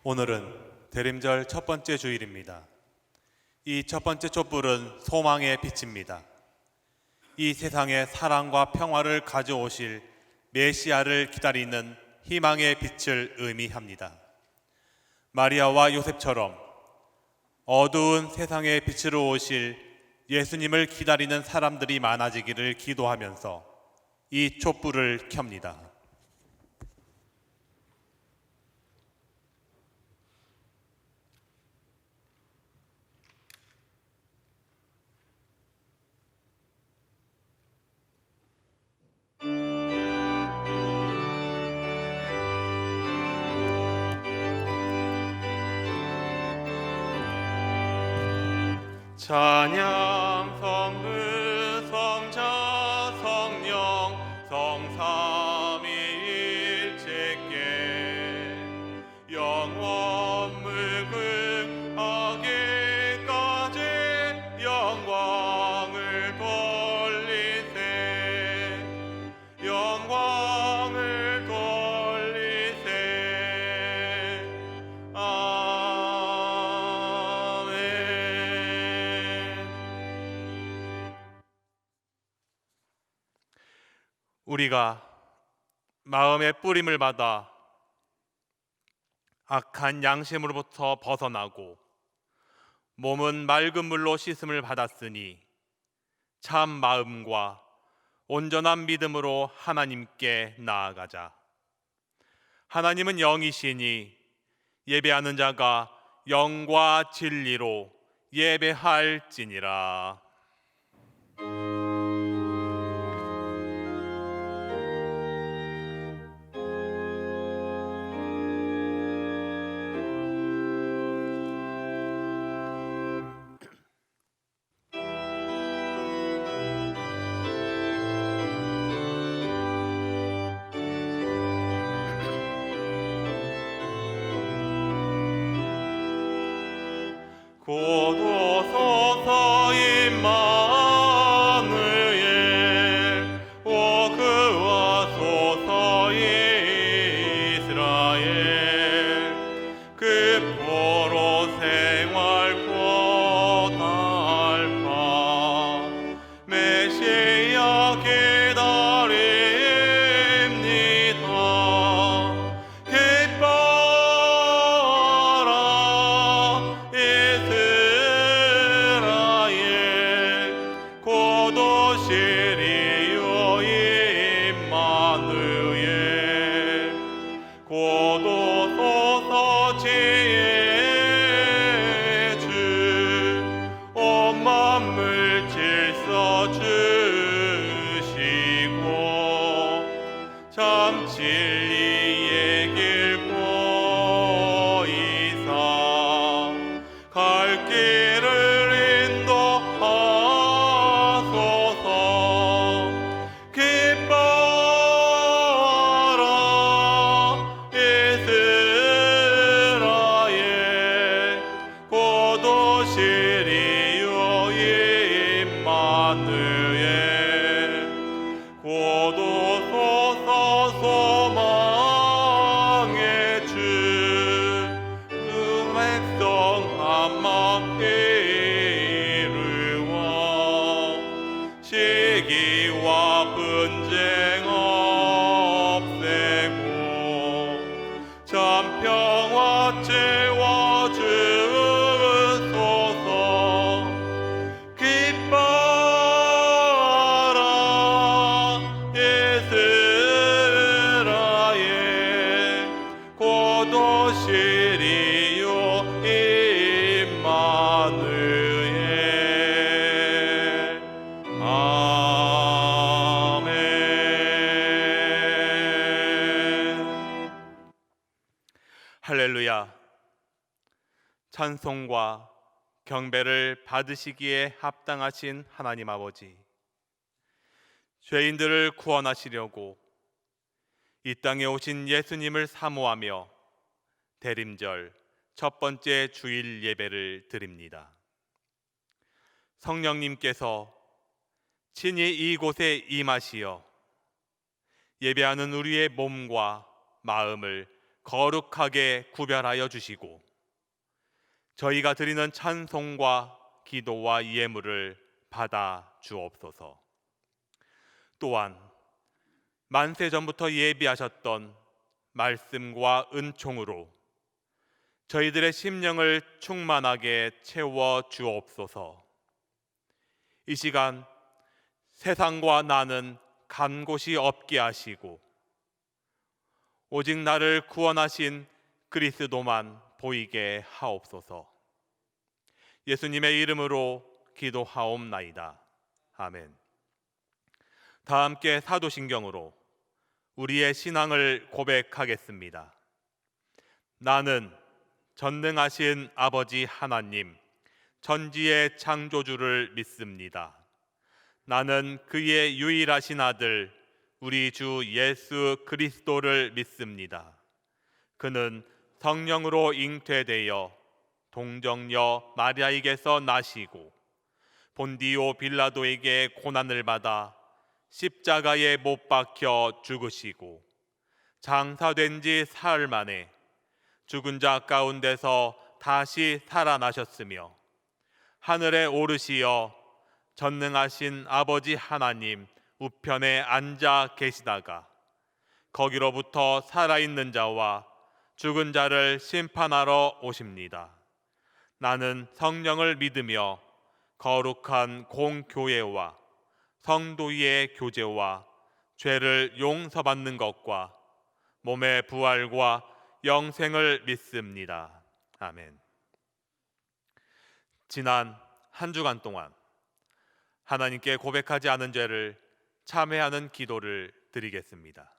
오늘은 대림절 첫 번째 주일입니다. 이 첫 번째 촛불은 소망의 빛입니다. 이 세상에 사랑과 평화를 가져오실 메시아를 기다리는 희망의 빛을 의미합니다. 마리아와 요셉처럼 어두운 세상의 빛으로 오실 예수님을 기다리는 사람들이 많아지기를 기도하면서 이 촛불을 켭니다. 찬양 성부 성자 성령 성삼위일체께 영원 무궁하게까지 영광을 돌리세 영광을 돌리세 우리가 마음의 뿌림을 받아 악한 양심으로부터 벗어나고 몸은 맑은 물로 씻음을 받았으니 참 마음과 온전한 믿음으로 하나님께 나아가자. 하나님은 영이시니 예배하는 자가 영과 진리로 예배할지니라. 고도소서 임마누엘 오 그와 소서 이스라엘 그 포로 생활 곧 알파 메시아 기다립니다. 시리요 임마누엘 고도소서 지혜 주 온 만물 질서 주시고 참 진리의 길 보이사 갈 길을 인도하소서. 기뻐라 이스라엘 고도 시리요 임마누엘 고도소서 소망의 주 그 백성 한마음 이루어 시기와 분쟁 없애고 참 평화 채워주소서. 기뻐라 이스라엘 고도 시리요 임마누엘 아멘. 할렐루야. 찬송과 경배를 받으시기에 합당하신 하나님 아버지, 죄인들을 구원하시려고 이 땅에 오신 예수님을 사모하며 대림절 첫 번째 주일 예배를 드립니다. 성령님께서 친히 이곳에 임하시어 예배하는 우리의 몸과 마음을 거룩하게 구별하여 주시고 저희가 드리는 찬송과 기도와 예물을 받아 주옵소서. 또한 만세 전부터 예비하셨던 말씀과 은총으로 저희들의 심령을 충만하게 채워 주옵소서. 이 시간 세상과 나는 간 곳이 없게 하시고 오직 나를 구원하신 그리스도만 보이게 하옵소서. 예수님의 이름으로 기도하옵나이다. 아멘. 다 함께 사도신경으로 우리의 신앙을 고백하겠습니다. 나는 전능하신 아버지 하나님, 천지의 창조주를 믿습니다. 나는 그의 유일하신 아들 우리 주 예수 그리스도를 믿습니다. 그는 성령으로 잉태되어 동정녀 마리아에게서 나시고 본디오 빌라도에게 고난을 받아 십자가에 못 박혀 죽으시고 장사된 지 사흘 만에 죽은 자 가운데서 다시 살아나셨으며 하늘에 오르시어 전능하신 아버지 하나님 우편에 앉아 계시다가 거기로부터 살아있는 자와 죽은 자를 심판하러 오십니다. 나는 성령을 믿으며 거룩한 공교회와 성도의 교제와 죄를 용서받는 것과 몸의 부활과 영생을 믿습니다. 아멘. 지난 한 주간 동안 하나님께 고백하지 않은 죄를 참회하는 기도를 드리겠습니다.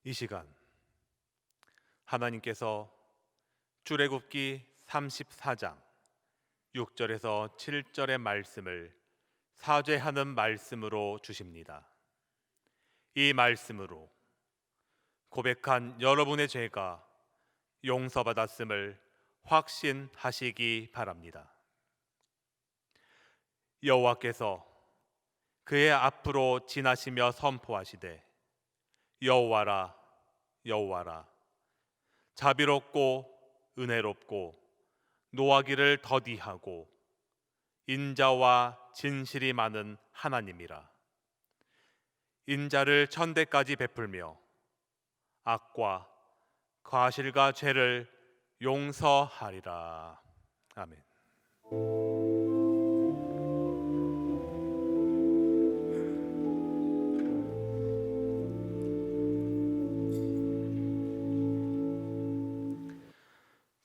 이 시간 하나님께서 출애굽기 34장 6절에서 7절의 말씀을 사죄하는 말씀으로 주십니다. 이 말씀으로 고백한 여러분의 죄가 용서받았음을 확신하시기 바랍니다. 여호와께서 그의 앞으로 지나시며 선포하시되 여호와라 여호와라 자비롭고 은혜롭고 노하기를 더디하고 인자와 진실이 많은 하나님이라. 인자를 천대까지 베풀며 악과 과실과 죄를 용서하리라. 아멘.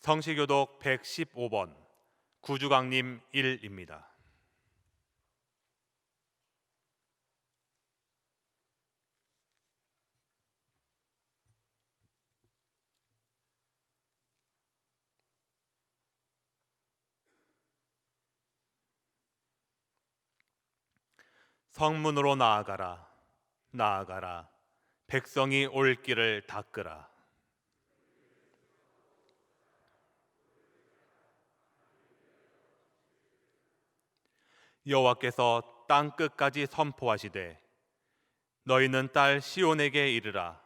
성시교독 115번 구주강림 1입니다. 성문으로 나아가라 나아가라 백성이 올 길을 닦으라. 여호와께서 땅 끝까지 선포하시되 너희는 딸 시온에게 이르라.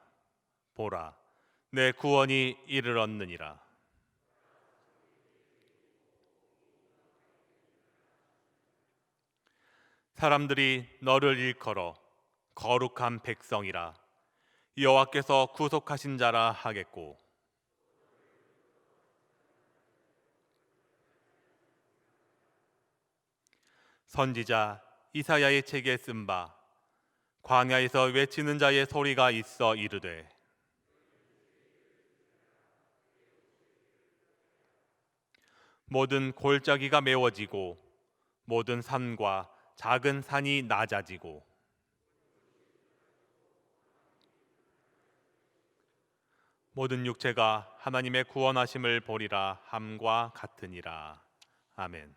보라, 내 구원이 이르렀느니라. 사람들이 너를 일컬어 거룩한 백성이라 여호와께서 구속하신 자라 하겠고 선지자 이사야의 책에 쓴 바 광야에서 외치는 자의 소리가 있어 이르되 모든 골짜기가 메워지고 모든 산과 작은 산이 낮아지고 모든 육체가 하나님의 구원하심을 보리라 함과 같으니라. 아멘.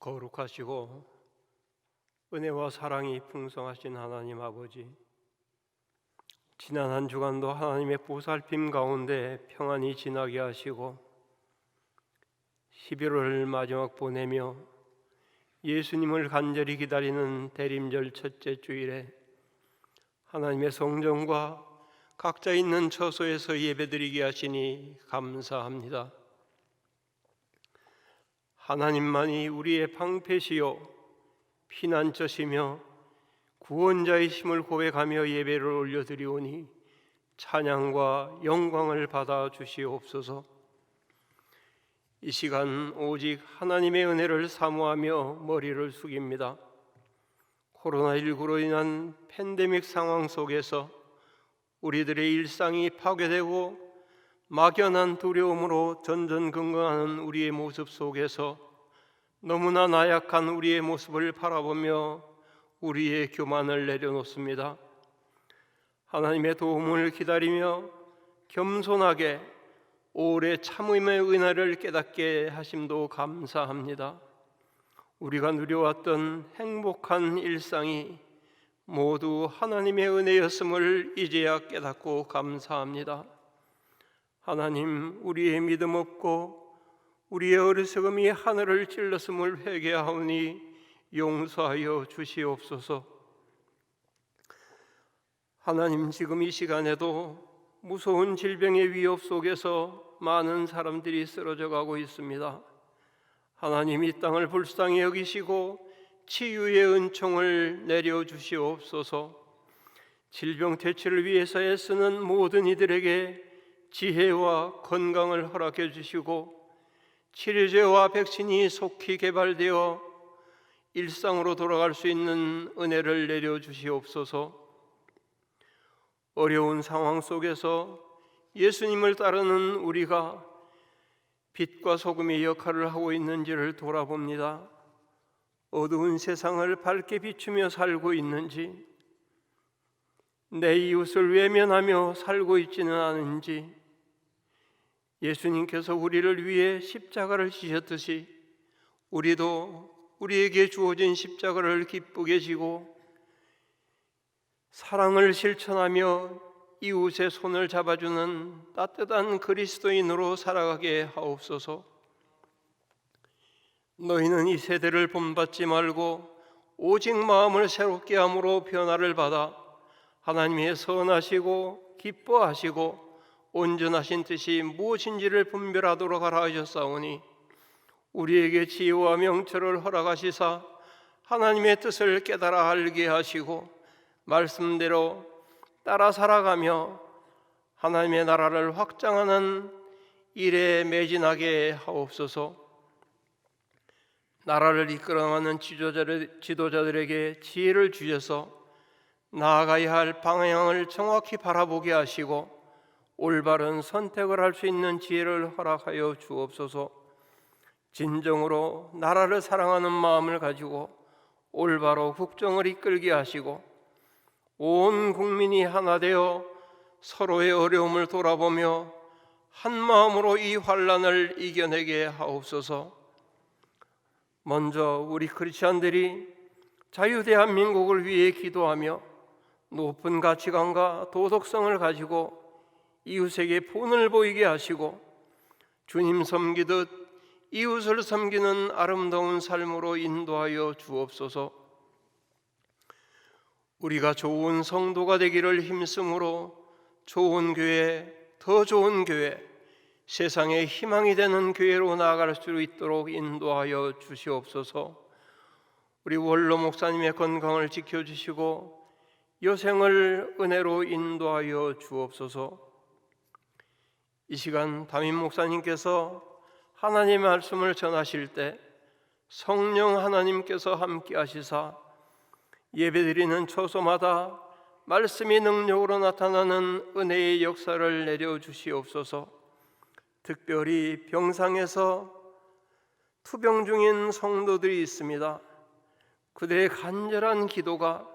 거룩하시고 은혜와 사랑이 풍성하신 하나님 아버지, 지난 한 주간도 하나님의 보살핌 가운데 평안히 지나게 하시고 11월 마지막 보내며 예수님을 간절히 기다리는 대림절 첫째 주일에 하나님의 성전과 각자 있는 처소에서 예배드리게 하시니 감사합니다. 하나님만이 우리의 방패시요 피난처시며 구원자이심을 고백하며 예배를 올려드리오니 찬양과 영광을 받아 주시옵소서. 이 시간 오직 하나님의 은혜를 사모하며 머리를 숙입니다. 코로나19로 인한 팬데믹 상황 속에서 우리들의 일상이 파괴되고 막연한 두려움으로 전전긍긍하는 우리의 모습 속에서 너무나 나약한 우리의 모습을 바라보며 우리의 교만을 내려놓습니다. 하나님의 도움을 기다리며 겸손하게 오래 참음의 은혜를 깨닫게 하심도 감사합니다. 우리가 누려왔던 행복한 일상이 모두 하나님의 은혜였음을 이제야 깨닫고 감사합니다. 하나님, 우리의 믿음 없고 우리의 어리석음이 하늘을 찔렀음을 회개하오니 용서하여 주시옵소서. 하나님, 지금 이 시간에도 무서운 질병의 위협 속에서 많은 사람들이 쓰러져 가고 있습니다. 하나님, 이 땅을 불쌍히 여기시고 치유의 은총을 내려주시옵소서. 질병 퇴치를 위해서 애쓰는 모든 이들에게 지혜와 건강을 허락해 주시고 치료제와 백신이 속히 개발되어 일상으로 돌아갈 수 있는 은혜를 내려주시옵소서. 어려운 상황 속에서 예수님을 따르는 우리가 빛과 소금의 역할을 하고 있는지를 돌아봅니다. 어두운 세상을 밝게 비추며 살고 있는지, 내 이웃을 외면하며 살고 있지는 않은지, 예수님께서 우리를 위해 십자가를 지셨듯이 우리도 우리에게 주어진 십자가를 기쁘게 지고 사랑을 실천하며 이웃의 손을 잡아주는 따뜻한 그리스도인으로 살아가게 하옵소서. 너희는 이 세대를 본받지 말고 오직 마음을 새롭게 함으로 변화를 받아 하나님의 선하시고 기뻐하시고 온전하신 뜻이 무엇인지를 분별하도록 하라 하셨사오니 우리에게 지혜와 명철을 허락하시사 하나님의 뜻을 깨달아 알게 하시고 말씀대로 따라 살아가며 하나님의 나라를 확장하는 일에 매진하게 하옵소서. 나라를 이끌어가는 지도자들에게 지혜를 주셔서 나아가야 할 방향을 정확히 바라보게 하시고 올바른 선택을 할 수 있는 지혜를 허락하여 주옵소서. 진정으로 나라를 사랑하는 마음을 가지고 올바로 국정을 이끌게 하시고 온 국민이 하나 되어 서로의 어려움을 돌아보며 한 마음으로 이 환난을 이겨내게 하옵소서. 먼저 우리 크리스찬들이 자유대한민국을 위해 기도하며 높은 가치관과 도덕성을 가지고 이웃에게 본을 보이게 하시고 주님 섬기듯 이웃을 섬기는 아름다운 삶으로 인도하여 주옵소서. 우리가 좋은 성도가 되기를 힘쓰므로 좋은 교회, 더 좋은 교회, 세상의 희망이 되는 교회로 나아갈 수 있도록 인도하여 주시옵소서. 우리 원로 목사님의 건강을 지켜주시고 여생을 은혜로 인도하여 주옵소서. 이 시간 담임 목사님께서 하나님의 말씀을 전하실 때 성령 하나님께서 함께 하시사 예배드리는 초소마다 말씀이 능력으로 나타나는 은혜의 역사를 내려주시옵소서. 특별히 병상에서 투병 중인 성도들이 있습니다. 그들의 간절한 기도가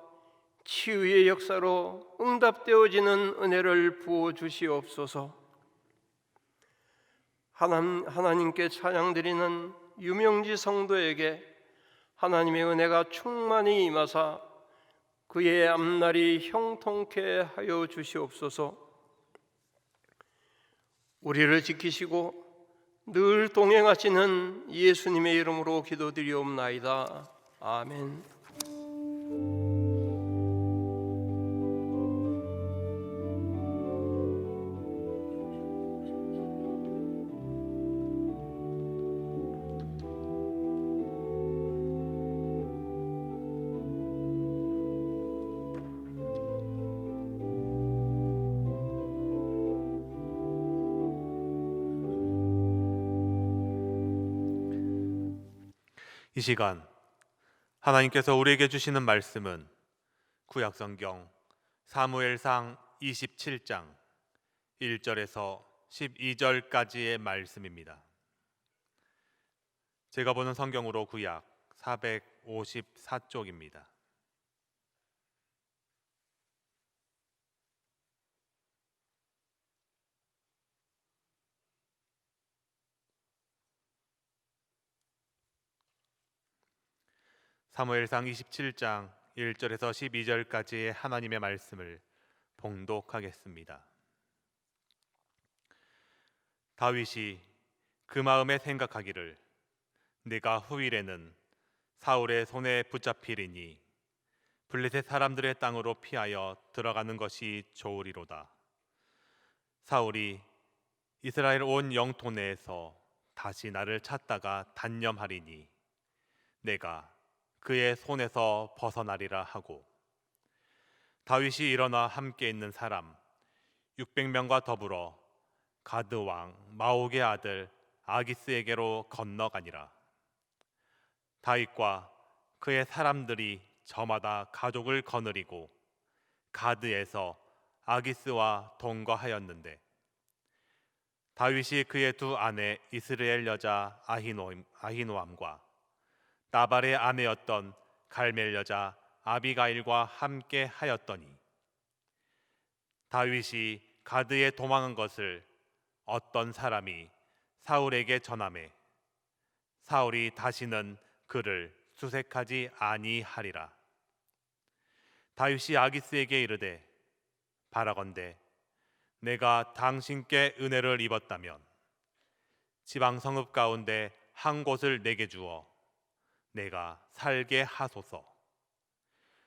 치유의 역사로 응답되어지는 은혜를 부어주시옵소서. 하나님께 찬양드리는 유명지 성도에게 하나님의 은혜가 충만히 임하사 그의 앞날이 형통케 하여 주시옵소서. 우리를 지키시고 늘 동행하시는 예수님의 이름으로 기도드리옵나이다. 아멘. 이 시간 하나님께서 우리에게 주시는 말씀은 구약성경 사무엘상 27장 1절에서 12절까지의 말씀입니다. 제가 보는 성경으로 구약 454쪽입니다. 사무엘상 27장 1절에서 12절까지의 하나님의 말씀을 봉독하겠습니다. 다윗이 그 마음에 생각하기를 내가 후일에는 사울의 손에 붙잡히리니 블레셋 사람들의 땅으로 피하여 들어가는 것이 좋으리로다. 사울이 이스라엘 온 영토 내에서 다시 나를 찾다가 단념하리니 내가 그의 손에서 벗어나리라 하고, 다윗이 일어나 함께 있는 사람 600명과 더불어 가드 왕 마옥의 아들 아기스에게로 건너가니라. 다윗과 그의 사람들이 저마다 가족을 거느리고 가드에서 아기스와 동거하였는데, 다윗이 그의 두 아내 이스라엘 여자 아히노암과 나발의 아내였던 갈멜 여자 아비가일과 함께 하였더니, 다윗이 가드에 도망한 것을 어떤 사람이 사울에게 전하매 사울이 다시는 그를 수색하지 아니하리라. 다윗이 아기스에게 이르되 바라건대 내가 당신께 은혜를 입었다면 지방 성읍 가운데 한 곳을 내게 주어 내가 살게 하소서.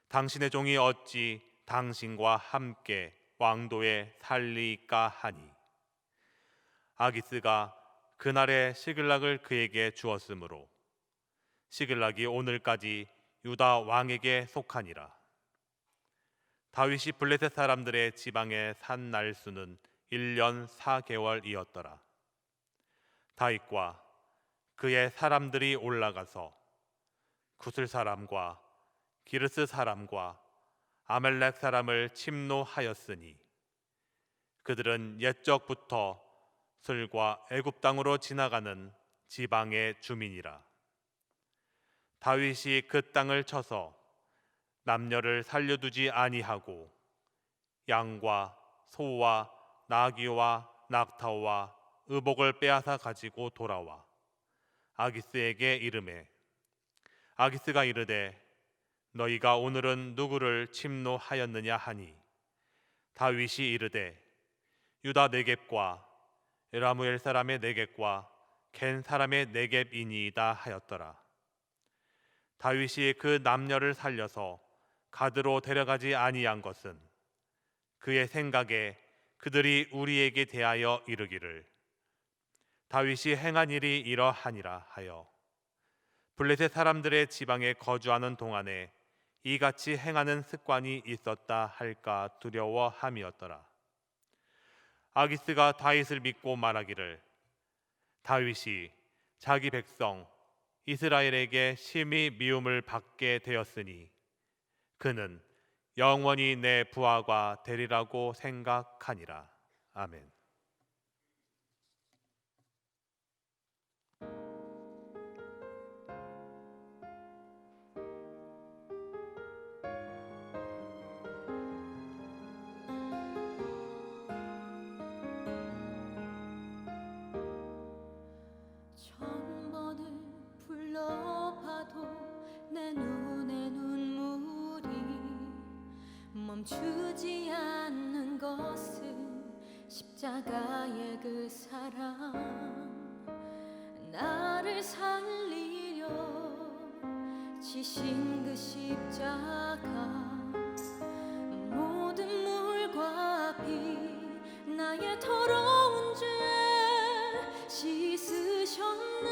당신의 종이 어찌 당신과 함께 왕도에 살리까 하니, 아기스가 그날에 시글락을 그에게 주었으므로 시글락이 오늘까지 유다 왕에게 속하니라. 다윗이 블레셋 사람들의 지방에 산 날수는 1년 4개월이었더라. 다윗과 그의 사람들이 올라가서 구슬 사람과 기르스 사람과 아말렉 사람을 침노하였으니 그들은 옛적부터 술과 애굽 땅으로 지나가는 지방의 주민이라. 다윗이 그 땅을 쳐서 남녀를 살려두지 아니하고 양과 소와 나귀와 낙타와 의복을 빼앗아 가지고 돌아와 아기스에게 이르매, 아기스가 이르되 너희가 오늘은 누구를 침노하였느냐 하니, 다윗이 이르되 유다 네겝과 에라무엘 사람의 네겝과 겐 사람의 네겝이니이다 하였더라. 다윗이 그 남녀를 살려서 가드로 데려가지 아니한 것은 그의 생각에 그들이 우리에게 대하여 이르기를 다윗이 행한 일이 이러하니라 하여 블레셋 사람들의 지방에 거주하는 동안에 이같이 행하는 습관이 있었다 할까 두려워함이었더라. 아기스가 다윗을 믿고 말하기를 다윗이 자기 백성 이스라엘에게 심히 미움을 받게 되었으니 그는 영원히 내 부하가 되리라고 생각하니라. 아멘. 천번을 불러봐도 내 눈에 눈물이 멈추지 않는 것은 십자가의 그 사랑, 나를 살리려 지신 그 십자가, 모든 물과 비 나의 더러운 죄 씻으셨네.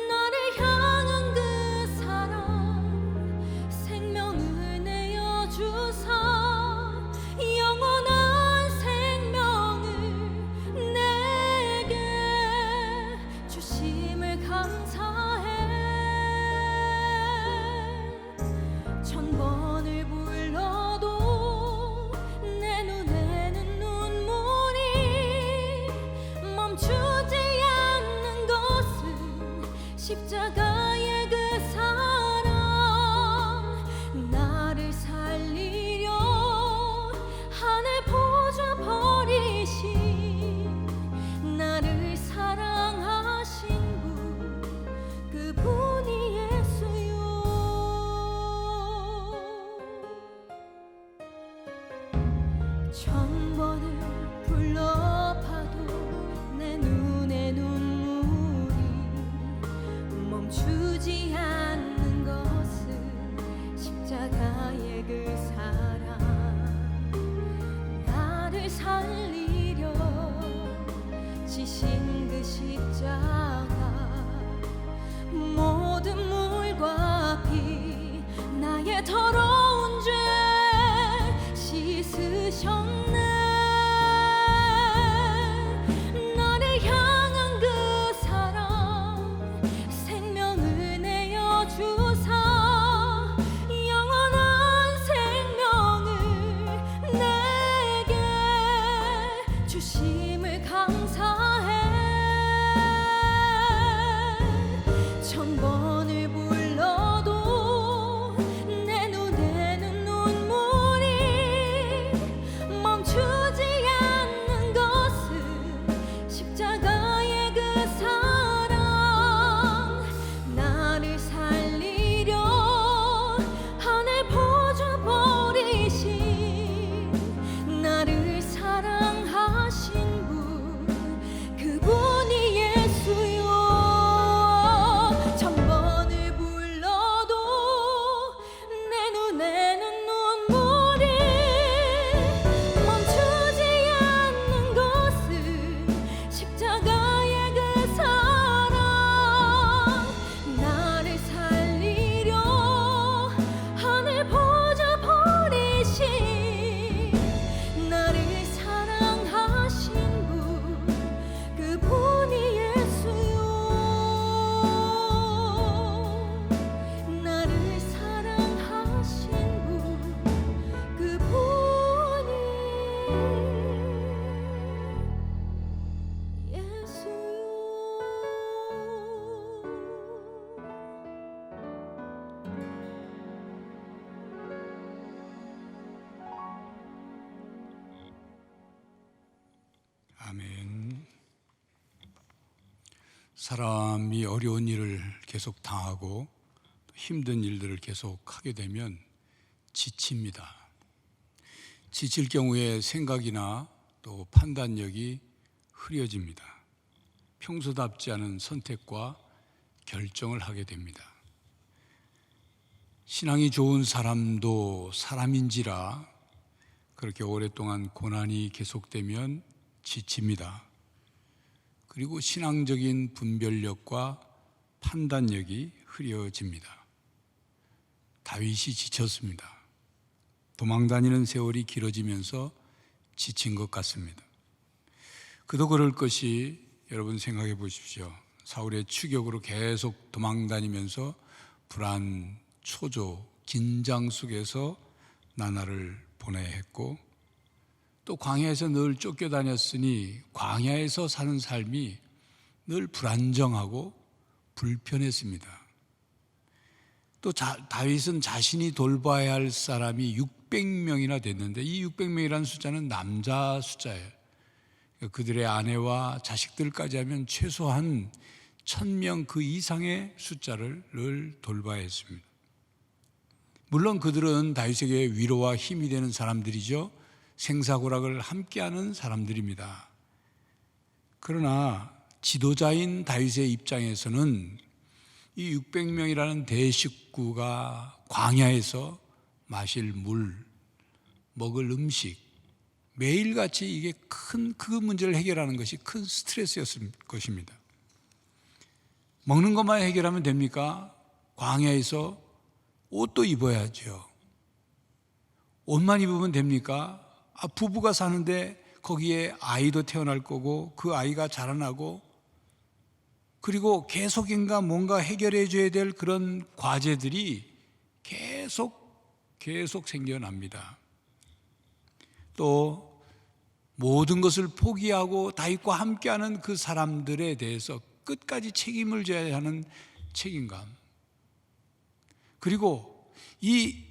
나를 향한 그 사랑, 생명을 내어주사 영원한 생명을 내게 주심을 감사해. 천번을 불러도 내 눈에는 눈물이 멈추지 않는 것은 십자가의 그 사랑, 나를 살리려 하늘 보좌 버리신 나를 사랑하신 분, 그분이 예수요. 천번을 불러봐도 내 눈에 눈물이 멈추지 않는 것은 십자가의 그 사랑, 나를 살리려 지신 그 십자가, 모든 물과 비 나의 더러운 죄 씻으셨네. 나를 향한 그 사랑, 생명을 내어주사 영원한 생명을 내게 주심을 감사해. 천번을 불러도 내 눈에는 눈물이 멈추지 않는 것은 십자가의 그 사랑, 나를 살리려 하늘 보좌 버리신 나를 사랑하신 분, 그분이 예수요. 천번을 불러도 내 눈에는 눈물이 멈추지 않는 것은 십자가의 그 사랑, 나를 살리려 하늘 보좌 버리신 나를 사랑하신 분, 그분이 예수요. 나를 사랑하신 분, 그분이 예수요. 아멘. 사람이 어려운 일을 계속 당하고 또 힘든 일들을 계속 하게 되면 지칩니다. 지칠 경우에 생각이나 또 판단력이 흐려집니다. 평소답지 않은 선택과 결정을 하게 됩니다. 신앙이 좋은 사람도 사람인지라 그렇게 오랫동안 고난이 계속되면 지칩니다. 그리고 신앙적인 분별력과 판단력이 흐려집니다. 다윗이 지쳤습니다. 도망다니는 세월이 길어지면서 지친 것 같습니다. 그도 그럴 것이 여러분 생각해 보십시오. 사울의 추격으로 계속 도망다니면서 불안, 초조, 긴장 속에서 나날을 보내야 했고, 또 광야에서 늘 쫓겨다녔으니 광야에서 사는 삶이 늘 불안정하고 불편했습니다. 또 다윗은 자신이 돌봐야 할 사람이 600명이나 됐는데, 이 600명이라는 숫자는 남자 숫자예요. 그들의 아내와 자식들까지 하면 최소한 1000명 그 이상의 숫자를 늘 돌봐야 했습니다. 물론 그들은 다윗에게 위로와 힘이 되는 사람들이죠. 생사고락을 함께하는 사람들입니다. 그러나 지도자인 다윗의 입장에서는 이 600명이라는 대식구가 광야에서 마실 물, 먹을 음식, 매일같이 이게 그 문제를 해결하는 것이 큰 스트레스였을 것입니다. 먹는 것만 해결하면 됩니까? 광야에서 옷도 입어야죠. 옷만 입으면 됩니까? 부부가 사는데 거기에 아이도 태어날 거고 그 아이가 자라나고, 그리고 계속인가 뭔가 해결해 줘야 될 그런 과제들이 계속 생겨납니다. 또 모든 것을 포기하고 다윗과 함께하는 그 사람들에 대해서 끝까지 책임을 져야 하는 책임감, 그리고 이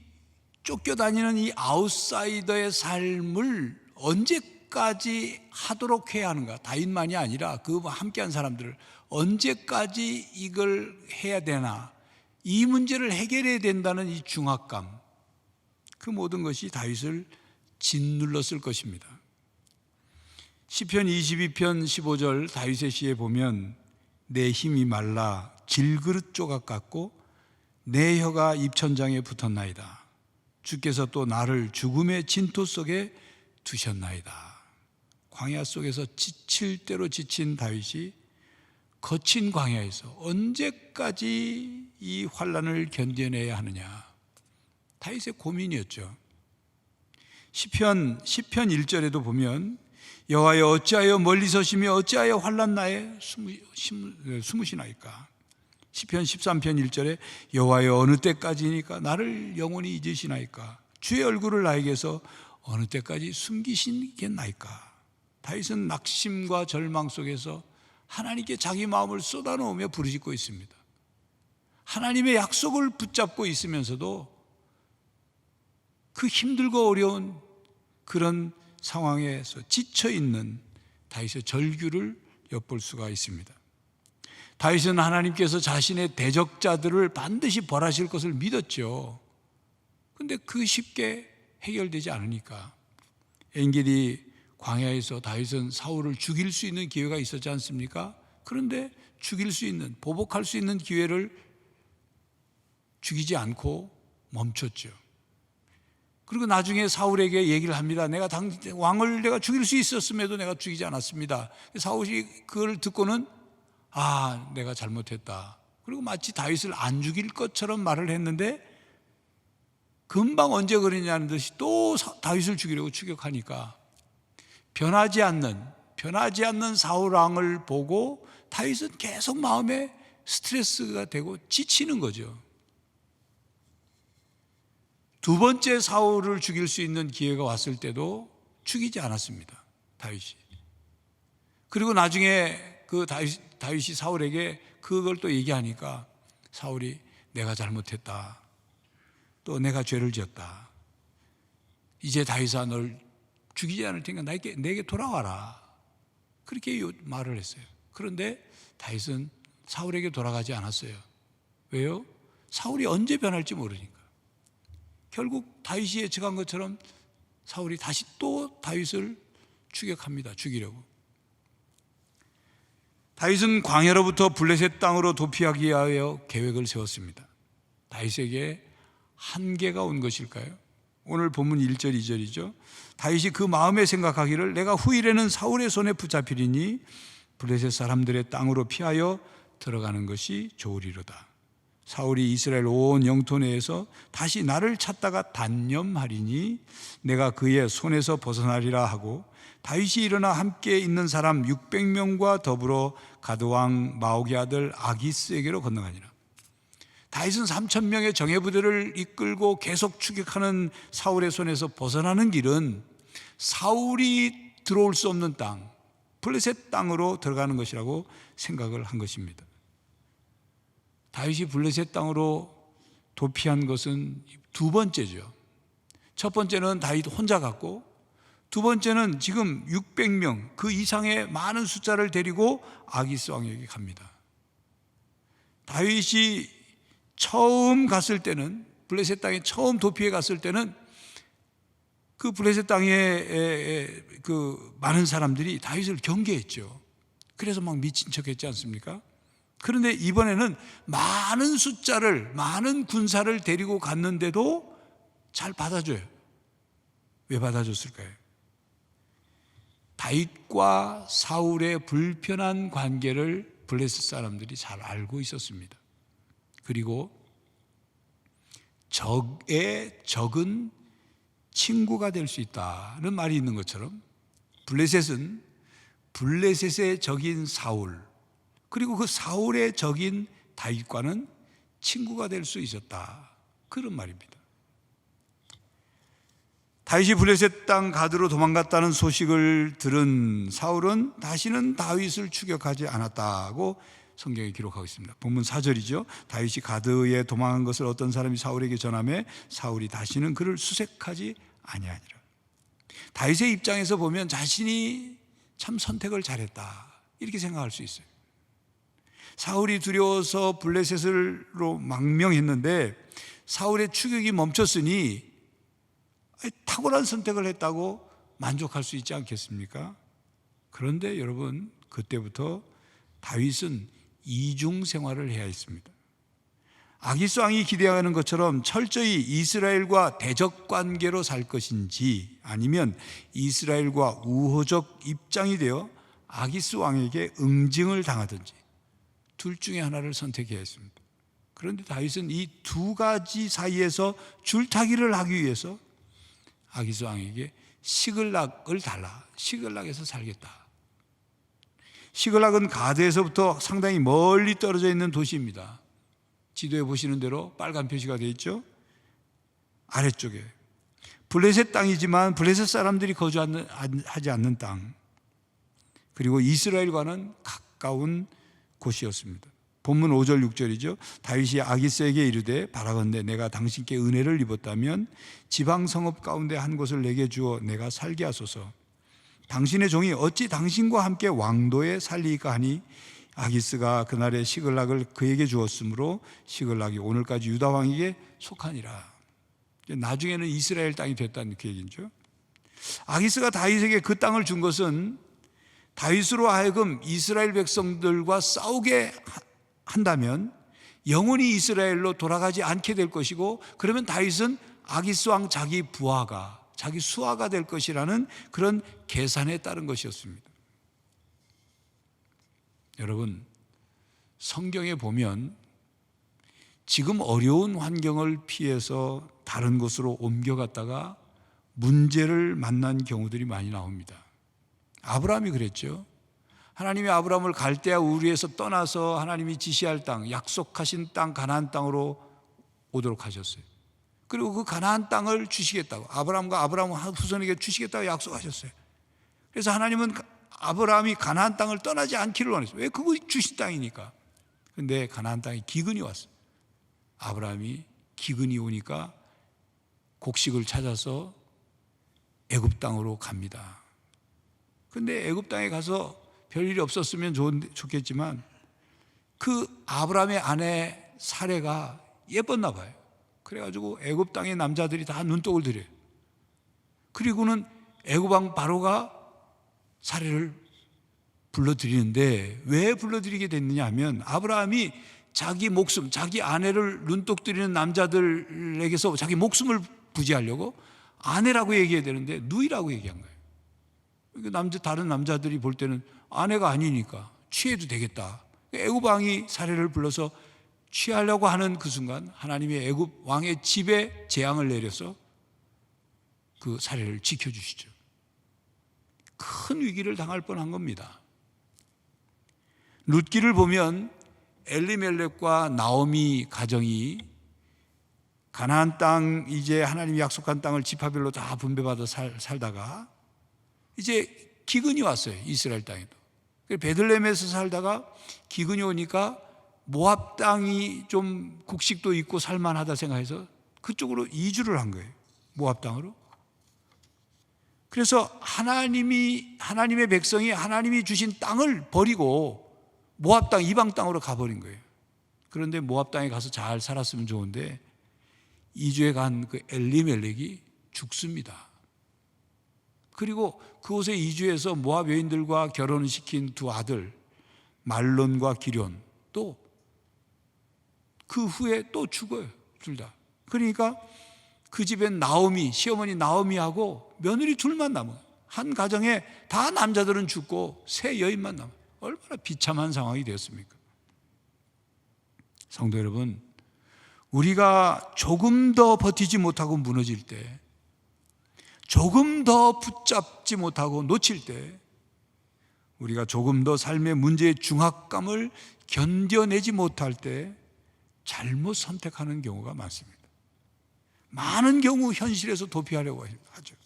쫓겨다니는 이 아웃사이더의 삶을 언제까지 하도록 해야 하는가? 다윗만이 아니라 그와 함께한 사람들을 언제까지 이걸 해야 되나? 이 문제를 해결해야 된다는 이 중압감, 그 모든 것이 다윗을 짓눌렀을 것입니다. 시편 22편 15절 다윗의 시에 보면 내 힘이 말라 질그릇 조각 같고 내 혀가 입천장에 붙었나이다. 주께서 또 나를 죽음의 진토 속에 두셨나이다. 광야 속에서 지칠 대로 지친 다윗이 거친 광야에서 언제까지 이 환난을 견뎌내야 하느냐, 다윗의 고민이었죠. 시편 1절에도 보면 여호와여 어찌하여 멀리 서시며 어찌하여 환난 나에 숨으시나이까. 시편 13편 1절에 여호와여 어느 때까지니까 나를 영원히 잊으시나이까. 주의 얼굴을 나에게서 어느 때까지 숨기시겠나이까. 다윗은 낙심과 절망 속에서 하나님께 자기 마음을 쏟아놓으며 부르짖고 있습니다. 하나님의 약속을 붙잡고 있으면서도 그 힘들고 어려운 그런 상황에서 지쳐있는 다윗의 절규를 엿볼 수가 있습니다. 다윗은 하나님께서 자신의 대적자들을 반드시 벌하실 것을 믿었죠. 그런데 그 쉽게 해결되지 않으니까 엔게디 광야에서 다윗은 사울을 죽일 수 있는 기회가 있었지 않습니까? 그런데 죽일 수 있는, 보복할 수 있는 기회를 죽이지 않고 멈췄죠. 그리고 나중에 사울에게 얘기를 합니다. 왕을 내가 죽일 수 있었음에도 내가 죽이지 않았습니다. 사울이 그걸 듣고는 내가 잘못했다. 그리고 마치 다윗을 안 죽일 것처럼 말을 했는데 금방 언제 그러냐는 듯이 또 다윗을 죽이려고 추격하니까 변하지 않는 사울 왕을 보고 다윗은 계속 마음에 스트레스가 되고 지치는 거죠. 두 번째 사울을 죽일 수 있는 기회가 왔을 때도 죽이지 않았습니다, 다윗이. 그리고 나중에 그 다윗이 사울에게 그걸 또 얘기하니까 사울이 내가 잘못했다, 또 내가 죄를 지었다, 이제 다윗아 널 죽이지 않을 테니까 내게 돌아와라, 그렇게 말을 했어요. 그런데 다윗은 사울에게 돌아가지 않았어요. 왜요? 사울이 언제 변할지 모르니까. 결국 다윗이 예측한 것처럼 사울이 다시 또 다윗을 추격합니다. 죽이려고. 다윗은 광야로부터 블레셋 땅으로 도피하기 위하여 계획을 세웠습니다. 다윗에게 한계가 온 것일까요? 오늘 본문 1절 2절이죠. 다윗이 그 마음에 생각하기를 내가 후일에는 사울의 손에 붙잡히리니 블레셋 사람들의 땅으로 피하여 들어가는 것이 좋으리로다. 사울이 이스라엘 온 영토 내에서 다시 나를 찾다가 단념하리니 내가 그의 손에서 벗어나리라 하고 다윗이 일어나 함께 있는 사람 600명과 더불어 가드왕 마옥의 아들 아기스에게로 건너가니라. 다윗은 3,000명의 정예부대를 이끌고 계속 추격하는 사울의 손에서 벗어나는 길은 사울이 들어올 수 없는 땅, 블레셋 땅으로 들어가는 것이라고 생각을 한 것입니다. 다윗이 블레셋 땅으로 도피한 것은 두 번째죠. 첫 번째는 다윗 혼자 갔고, 두 번째는 지금 600명 그 이상의 많은 숫자를 데리고 아기스 왕에게 갑니다. 다윗이 처음 갔을 때는, 블레셋 땅에 처음 도피해 갔을 때는 그 블레셋 땅에 그 많은 사람들이 다윗을 경계했죠. 그래서 막 미친 척했지 않습니까? 그런데 이번에는 많은 숫자를, 많은 군사를 데리고 갔는데도 잘 받아줘요. 왜 받아줬을까요? 다윗과 사울의 불편한 관계를 블레셋 사람들이 잘 알고 있었습니다. 그리고 적의 적은 친구가 될 수 있다는 말이 있는 것처럼 블레셋은 블레셋의 적인 사울, 그리고 그 사울의 적인 다윗과는 친구가 될 수 있었다, 그런 말입니다. 다윗이 블레셋 땅 가드로 도망갔다는 소식을 들은 사울은 다시는 다윗을 추격하지 않았다고 성경에 기록하고 있습니다. 본문 4절이죠. 다윗이 가드에 도망한 것을 어떤 사람이 사울에게 전하매 사울이 다시는 그를 수색하지 아니하니라. 다윗의 입장에서 보면 자신이 참 선택을 잘했다, 이렇게 생각할 수 있어요. 사울이 두려워서 블레셋으로 망명했는데 사울의 추격이 멈췄으니 탁월한 선택을 했다고 만족할 수 있지 않겠습니까? 그런데 여러분, 그때부터 다윗은 이중 생활을 해야 했습니다. 아기스 왕이 기대하는 것처럼 철저히 이스라엘과 대적 관계로 살 것인지, 아니면 이스라엘과 우호적 입장이 되어 아기스 왕에게 응징을 당하든지, 둘 중에 하나를 선택해야 했습니다. 그런데 다윗은 이 두 가지 사이에서 줄타기를 하기 위해서 아기스 왕에게 시글락을 달라, 시글락에서 살겠다. 시글락은 가드에서부터 상당히 멀리 떨어져 있는 도시입니다. 지도에 보시는 대로 빨간 표시가 되어 있죠. 아래쪽에 블레셋 땅이지만 블레셋 사람들이 거주하지 않는 땅, 그리고 이스라엘과는 가까운 곳이었습니다. 본문 5절 6절이죠. 다윗이 아기스에게 이르되 바라건대 내가 당신께 은혜를 입었다면 지방 성읍 가운데 한 곳을 내게 주어 내가 살게 하소서. 당신의 종이 어찌 당신과 함께 왕도에 살리까 하니 아기스가 그날에 시글락을 그에게 주었으므로 시글락이 오늘까지 유다 왕에게 속하니라. 나중에는 이스라엘 땅이 됐다는 그 얘기죠. 아기스가 다윗에게 그 땅을 준 것은 다윗으로 하여금 이스라엘 백성들과 싸우게 한다면 영원히 이스라엘로 돌아가지 않게 될 것이고, 그러면 다윗은 아기스 왕 자기 부하가, 자기 수하가 될 것이라는 그런 계산에 따른 것이었습니다. 여러분, 성경에 보면 지금 어려운 환경을 피해서 다른 곳으로 옮겨갔다가 문제를 만난 경우들이 많이 나옵니다. 아브라함이 그랬죠. 하나님이 아브라함을 갈대아 우르에서 떠나서 하나님이 지시할 땅, 약속하신 땅 가나안 땅으로 오도록 하셨어요. 그리고 그 가나안 땅을 주시겠다고, 아브라함과 아브라함 후손에게 주시겠다고 약속하셨어요. 그래서 하나님은 아브라함이 가나안 땅을 떠나지 않기를 원했어요. 왜? 그거 주신 땅이니까. 그런데 가나안 땅에 기근이 왔어요. 아브라함이 기근이 오니까 곡식을 찾아서 애굽 땅으로 갑니다. 근데 애굽 땅에 가서 별일이 없었으면 좋겠지만 그 아브라함의 아내 사레가 예뻤나 봐요. 그래가지고 애굽 땅의 남자들이 다 눈독을 들여요. 그리고는 애굽 왕 바로가 사레를 불러들이는데, 왜 불러들이게 됐느냐 하면 아브라함이 자기 목숨, 자기 아내를 눈독 들이는 남자들에게서 자기 목숨을 부지하려고 아내라고 얘기해야 되는데 누이라고 얘기한 거예요. 그러니까 다른 남자들이 볼 때는 아내가 아니니까 취해도 되겠다. 애굽 왕이 사례를 불러서 취하려고 하는 그 순간 하나님의 애굽 왕의 집에 재앙을 내려서 그 사례를 지켜주시죠. 큰 위기를 당할 뻔한 겁니다. 룻기를 보면 엘리멜렉과 나오미 가정이 가나안 땅, 이제 하나님이 약속한 땅을 지파별로 다 분배받아 살다가 이제 기근이 왔어요. 이스라엘 땅에도. 베들레헴에서 살다가 기근이 오니까 모압 땅이 좀 곡식도 있고 살만하다 생각해서 그쪽으로 이주를 한 거예요. 모압 땅으로. 그래서 하나님의 백성이 하나님이 주신 땅을 버리고 모압 땅, 이방 땅으로 가버린 거예요. 그런데 모압 땅에 가서 잘 살았으면 좋은데 이주에 간 그 엘리멜렉이 죽습니다. 그리고 그곳에 이주해서 모압 여인들과 결혼을 시킨 두 아들 말론과 기럨 또 그 후에 또 죽어요. 둘 다. 그러니까 그 집엔 나오미, 시어머니 나오미하고 며느리 둘만 남아요. 한 가정에 다 남자들은 죽고 세 여인만 남아요. 얼마나 비참한 상황이 되었습니까? 성도 여러분, 우리가 조금 더 버티지 못하고 무너질 때, 조금 더 붙잡지 못하고 놓칠 때, 우리가 조금 더 삶의 문제의 중압감을 견뎌내지 못할 때 잘못 선택하는 경우가 많습니다. 많은 경우 현실에서 도피하려고 하죠.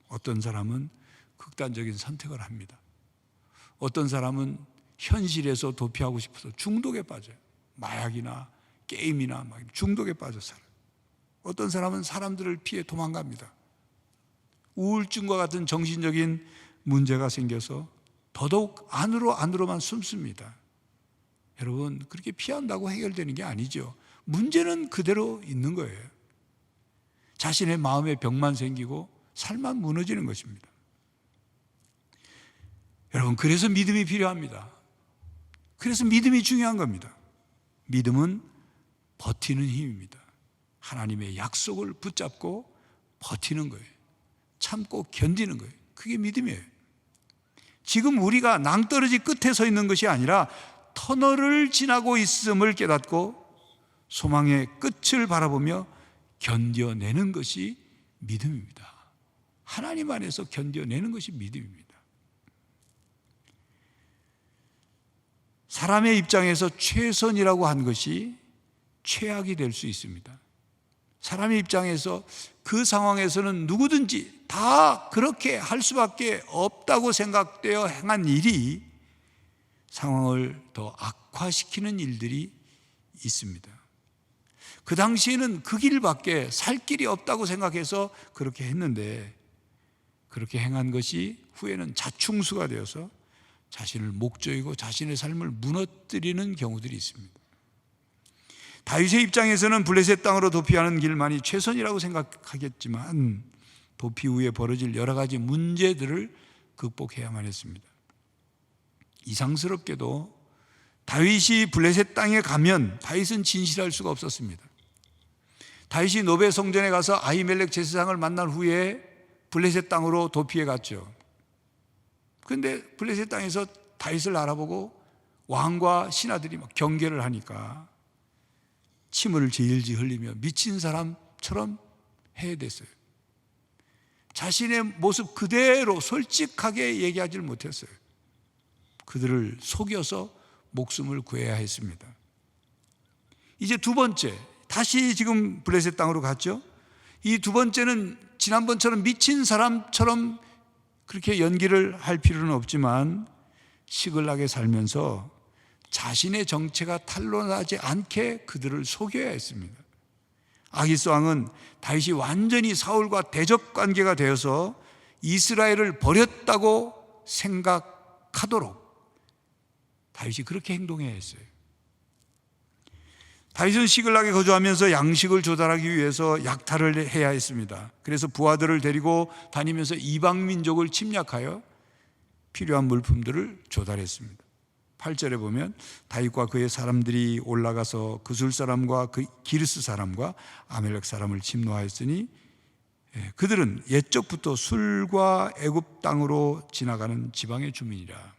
어떤 사람은 극단적인 선택을 합니다. 어떤 사람은 현실에서 도피하고 싶어서 중독에 빠져요. 마약이나 게임이나 막 중독에 빠져 살아요. 어떤 사람은 사람들을 피해 도망갑니다. 우울증과 같은 정신적인 문제가 생겨서 더더욱 안으로만 숨습니다. 여러분, 그렇게 피한다고 해결되는 게 아니죠. 문제는 그대로 있는 거예요. 자신의 마음에 병만 생기고 살만 무너지는 것입니다. 여러분, 그래서 믿음이 필요합니다. 그래서 믿음이 중요한 겁니다. 믿음은 버티는 힘입니다. 하나님의 약속을 붙잡고 버티는 거예요. 참고 견디는 거예요. 그게 믿음이에요. 지금 우리가 낭떠러지 끝에 서 있는 것이 아니라 터널을 지나고 있음을 깨닫고 소망의 끝을 바라보며 견뎌내는 것이 믿음입니다. 하나님 안에서 견뎌내는 것이 믿음입니다. 사람의 입장에서 최선이라고 한 것이 최악이 될 수 있습니다. 사람의 입장에서 그 상황에서는 누구든지 다 그렇게 할 수밖에 없다고 생각되어 행한 일이 상황을 더 악화시키는 일들이 있습니다. 그 당시에는 그 길밖에 살 길이 없다고 생각해서 그렇게 했는데 그렇게 행한 것이 후에는 자충수가 되어서 자신을 목조이고 자신의 삶을 무너뜨리는 경우들이 있습니다. 다윗의 입장에서는 블레셋 땅으로 도피하는 길만이 최선이라고 생각하겠지만 도피 후에 벌어질 여러 가지 문제들을 극복해야만 했습니다. 이상스럽게도 다윗이 블레셋 땅에 가면 다윗은 진실할 수가 없었습니다. 다윗이 노베 성전에 가서 아히멜렉 제사장을 만난 후에 블레셋 땅으로 도피해 갔죠. 그런데 블레셋 땅에서 다윗을 알아보고 왕과 신하들이 막 경계를 하니까 침을 질질 흘리며 미친 사람처럼 해야 됐어요. 자신의 모습 그대로 솔직하게 얘기하지를 못했어요. 그들을 속여서 목숨을 구해야 했습니다. 이제 두 번째, 다시 지금 블레셋 땅으로 갔죠. 이 두 번째는 지난번처럼 미친 사람처럼 그렇게 연기를 할 필요는 없지만 시글락에 살면서 자신의 정체가 탄로나지 않게 그들을 속여야 했습니다. 아기스 왕은 다윗이 완전히 사울과 대적 관계가 되어서 이스라엘을 버렸다고 생각하도록 다윗이 그렇게 행동해야 했어요. 다윗은 시글락에 거주하면서 양식을 조달하기 위해서 약탈을 해야 했습니다. 그래서 부하들을 데리고 다니면서 이방 민족을 침략하여 필요한 물품들을 조달했습니다. 8절에 보면 다윗과 그의 사람들이 올라가서 그술 사람과 그 기르스 사람과 아멜렉 사람을 침노하였으니 그들은 옛적부터 술과 애굽 땅으로 지나가는 지방의 주민이라.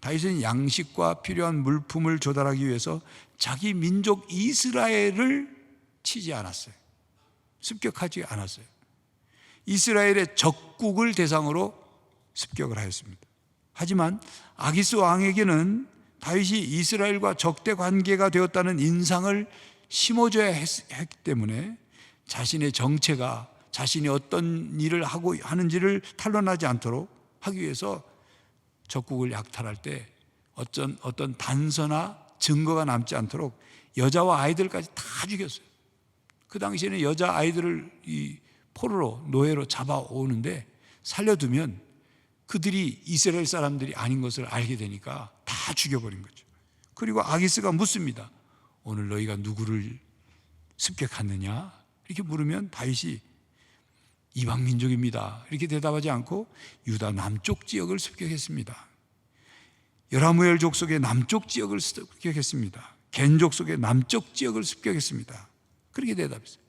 다윗은 양식과 필요한 물품을 조달하기 위해서 자기 민족 이스라엘을 치지 않았어요. 습격하지 않았어요. 이스라엘의 적국을 대상으로 습격을 하였습니다. 하지만 아기스 왕에게는 다윗이 이스라엘과 적대 관계가 되었다는 인상을 심어줘야 했기 때문에 자신의 정체가 자신이 어떤 일을 하고 하는지를 탄로나지 않도록 하기 위해서 적국을 약탈할 때 어떤 단서나 증거가 남지 않도록 여자와 아이들까지 다 죽였어요. 그 당시에는 여자 아이들을 이 포로로 노예로 잡아오는데 살려두면 그들이 이스라엘 사람들이 아닌 것을 알게 되니까 다 죽여버린 거죠. 그리고 아기스가 묻습니다. 오늘 너희가 누구를 습격했느냐? 이렇게 물으면 다윗이 이방 민족입니다. 이렇게 대답하지 않고 유다 남쪽 지역을 습격했습니다. 여라무엘 족속의 남쪽 지역을 습격했습니다. 겐 족속의 남쪽 지역을 습격했습니다. 그렇게 대답했어요.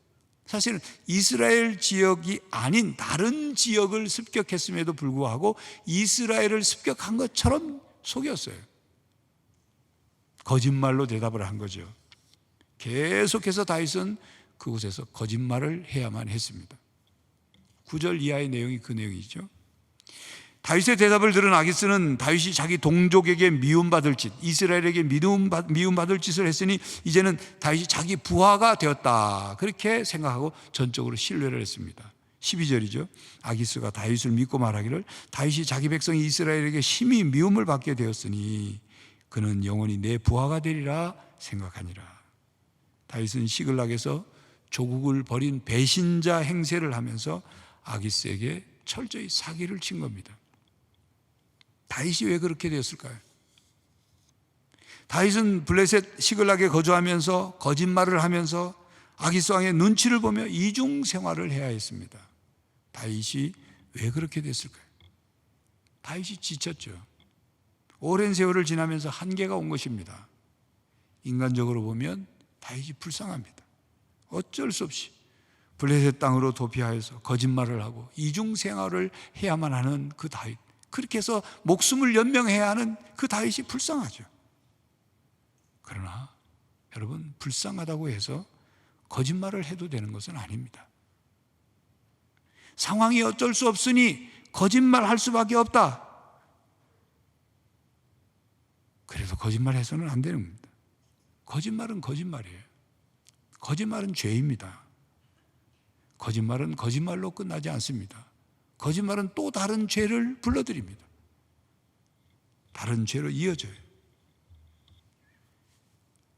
사실은 이스라엘 지역이 아닌 다른 지역을 습격했음에도 불구하고 이스라엘을 습격한 것처럼 속였어요. 거짓말로 대답을 한 거죠. 계속해서 다윗은 그곳에서 거짓말을 해야만 했습니다. 9절 이하의 내용이 그 내용이죠. 다윗의 대답을 들은 아기스는 다윗이 자기 동족에게 미움받을 짓, 이스라엘에게 미움받을 짓을 했으니 이제는 다윗이 자기 부하가 되었다, 그렇게 생각하고 전적으로 신뢰를 했습니다. 12절이죠. 아기스가 다윗을 믿고 말하기를 다윗이 자기 백성 이스라엘에게 심히 미움을 받게 되었으니 그는 영원히 내 부하가 되리라 생각하니라. 다윗은 시글락에서 조국을 버린 배신자 행세를 하면서 아기스에게 철저히 사기를 친 겁니다. 다윗이 왜 그렇게 되었을까요? 다윗은 블레셋 시글락에 거주하면서 거짓말을 하면서 아기스 왕의 눈치를 보며 이중 생활을 해야 했습니다. 다윗이 왜 그렇게 됐을까요? 다윗이 지쳤죠. 오랜 세월을 지나면서 한계가 온 것입니다. 인간적으로 보면 다윗이 불쌍합니다. 어쩔 수 없이 블레셋 땅으로 도피하여서 거짓말을 하고 이중 생활을 해야만 하는 그 다윗, 그렇게 해서 목숨을 연명해야 하는 그 다윗이 불쌍하죠. 그러나 여러분, 불쌍하다고 해서 거짓말을 해도 되는 것은 아닙니다. 상황이 어쩔 수 없으니 거짓말할 수밖에 없다. 그래서 거짓말해서는 안 되는 겁니다. 거짓말은 거짓말이에요. 거짓말은 죄입니다. 거짓말은 거짓말로 끝나지 않습니다. 거짓말은 또 다른 죄를 불러들입니다. 다른 죄로 이어져요.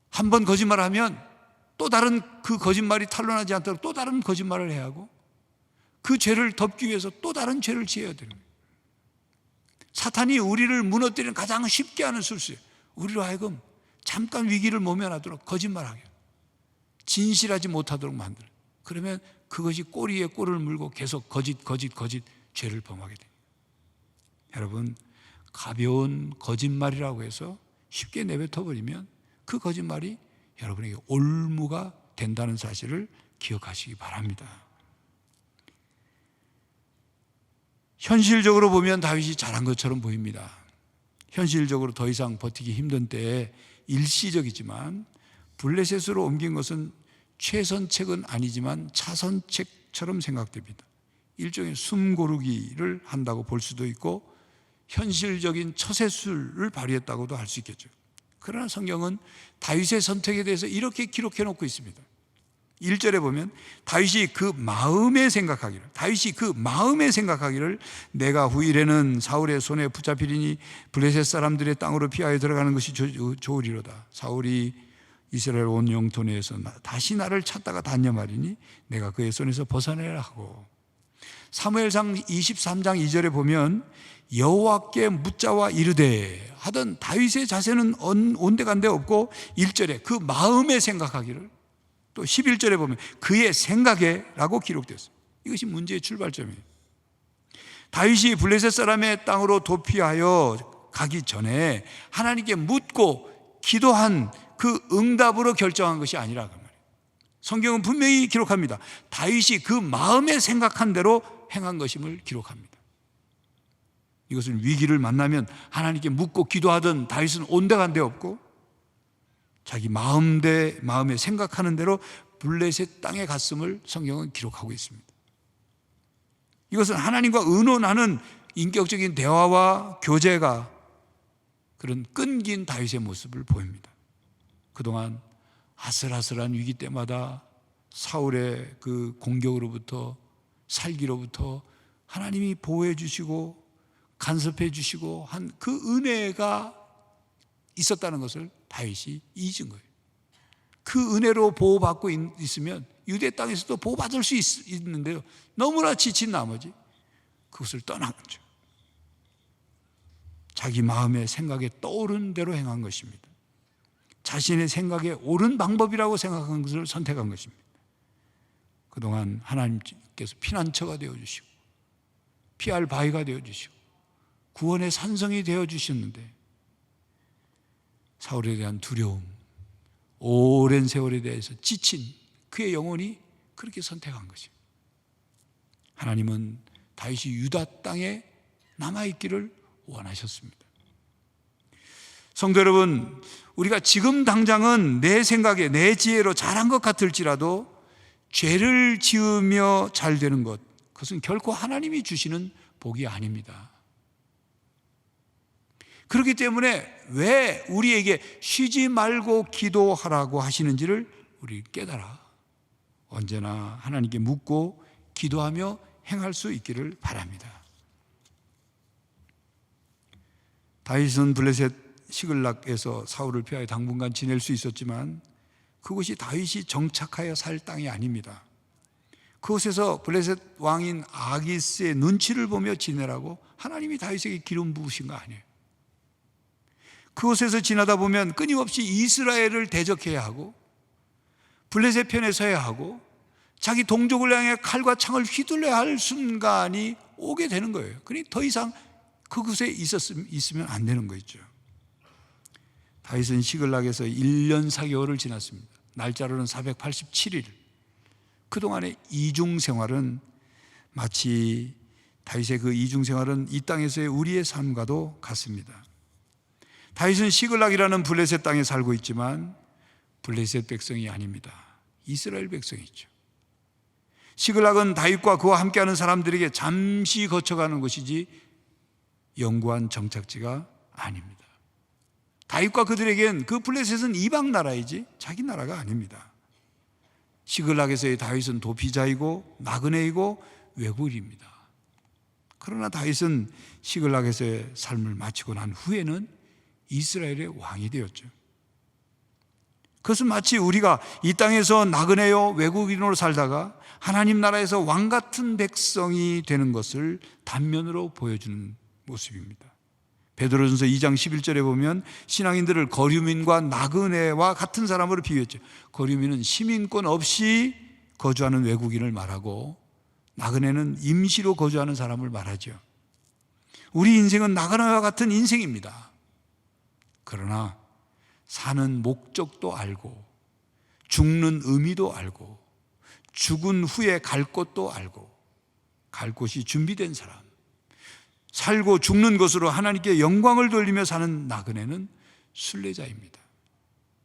한 번 거짓말하면 또 다른 그 거짓말이 탄로나지 않도록 또 다른 거짓말을 해야 하고 그 죄를 덮기 위해서 또 다른 죄를 지어야 되는 거예요. 사탄이 우리를 무너뜨리는 가장 쉽게 하는 술수예요. 우리로 하여금 잠깐 위기를 모면하도록 거짓말하게, 진실하지 못하도록 만들어요. 그러면 그것이 꼬리에 꼬리를 물고 계속 거짓 죄를 범하게 됩니다. 여러분, 가벼운 거짓말이라고 해서 쉽게 내뱉어버리면 그 거짓말이 여러분에게 올무가 된다는 사실을 기억하시기 바랍니다. 현실적으로 보면 다윗이 잘한 것처럼 보입니다. 현실적으로 더 이상 버티기 힘든 때에 일시적이지만 블레셋으로 옮긴 것은 최선책은 아니지만 차선책처럼 생각됩니다. 일종의 숨고르기를 한다고 볼 수도 있고 현실적인 처세술을 발휘했다고도 할 수 있겠죠. 그러나 성경은 다윗의 선택에 대해서 이렇게 기록해 놓고 있습니다. 1절에 보면 다윗이 그 마음에 생각하기를 내가 후일에는 사울의 손에 붙잡히리니 블레셋 사람들의 땅으로 피하여 들어가는 것이 좋으리로다. 사울이 이스라엘 온 영토 내에서 다시 나를 찾다가 단념하리니 내가 그의 손에서 벗어내라 하고, 사무엘상 23장 2절에 보면 여호와께 묻자와 이르되 하던 다윗의 자세는 온데간데 없고 1절에 그 마음에 생각하기를, 또 11절에 보면 그의 생각에 라고 기록됐어요. 이것이 문제의 출발점이에요. 다윗이 블레셋 사람의 땅으로 도피하여 가기 전에 하나님께 묻고 기도한 그 응답으로 결정한 것이 아니라 그 말이에요. 성경은 분명히 기록합니다. 다윗이 그 마음에 생각한 대로 행한 것임을 기록합니다. 이것은 위기를 만나면 하나님께 묻고 기도하던 다윗은 온데간데 없고 자기 마음에 생각하는 대로 블레셋 땅에 갔음을 성경은 기록하고 있습니다. 이것은 하나님과 의논하는 인격적인 대화와 교제가 그런 끈긴 다윗의 모습을 보입니다. 그동안 아슬아슬한 위기 때마다 사울의 그 공격으로부터 살기로부터 하나님이 보호해 주시고 간섭해 주시고 한 그 은혜가 있었다는 것을 다윗이 잊은 거예요. 그 은혜로 보호받고 있으면 유대 땅에서도 보호받을 수 있는데요, 너무나 지친 나머지 그것을 떠난 거죠. 자기 마음의 생각에 떠오른 대로 행한 것입니다. 자신의 생각에 옳은 방법이라고 생각한 것을 선택한 것입니다. 그동안 하나님께서 피난처가 되어주시고 피할 바위가 되어주시고 구원의 산성이 되어주셨는데 사울에 대한 두려움, 오랜 세월에 대해서 지친 그의 영혼이 그렇게 선택한 것입니다. 하나님은 다윗이 유다 땅에 남아있기를 원하셨습니다. 성도 여러분, 우리가 지금 당장은 내 생각에 내 지혜로 잘한 것 같을지라도 죄를 지으며 잘 되는 것, 그것은 결코 하나님이 주시는 복이 아닙니다. 그렇기 때문에 왜 우리에게 쉬지 말고 기도하라고 하시는지를 우리 깨달아 언제나 하나님께 묻고 기도하며 행할 수 있기를 바랍니다. 다윗은 블레셋 시글락에서 사울을 피하여 당분간 지낼 수 있었지만 그것이 다윗이 정착하여 살 땅이 아닙니다. 그곳에서 블레셋 왕인 아기스의 눈치를 보며 지내라고 하나님이 다윗에게 기름 부으신 거 아니에요. 그곳에서 지나다 보면 끊임없이 이스라엘을 대적해야 하고 블레셋 편에 서야 하고 자기 동족을 향해 칼과 창을 휘둘러야 할 순간이 오게 되는 거예요. 그러니 더 이상 그곳에 있으면 안 되는 거죠. 다윗은 시글락에서 1년 4개월을 지났습니다. 날짜로는 487일. 그동안의 이중 생활은 마치 다윗의 그 이중 생활은 이 땅에서의 우리의 삶과도 같습니다. 다윗은 시글락이라는 블레셋 땅에 살고 있지만 블레셋 백성이 아닙니다. 이스라엘 백성이죠. 시글락은 다윗과 그와 함께하는 사람들에게 잠시 거쳐가는 것이지 영구한 정착지가 아닙니다. 다윗과 그들에겐 그 블레셋은 이방 나라이지 자기 나라가 아닙니다. 시글락에서의 다윗은 도피자이고 나그네이고 외국인입니다. 그러나 다윗은 시글락에서의 삶을 마치고 난 후에는 이스라엘의 왕이 되었죠. 그것은 마치 우리가 이 땅에서 나그네요 외국인으로 살다가 하나님 나라에서 왕 같은 백성이 되는 것을 단면으로 보여주는 모습입니다. 베드로전서 2장 11절에 보면 신앙인들을 거류민과 나그네와 같은 사람으로 비유했죠. 거류민은 시민권 없이 거주하는 외국인을 말하고 나그네는 임시로 거주하는 사람을 말하죠. 우리 인생은 나그네와 같은 인생입니다. 그러나 사는 목적도 알고 죽는 의미도 알고 죽은 후에 갈 곳도 알고 갈 곳이 준비된 사람, 살고 죽는 것으로 하나님께 영광을 돌리며 사는 나그네는 순례자입니다.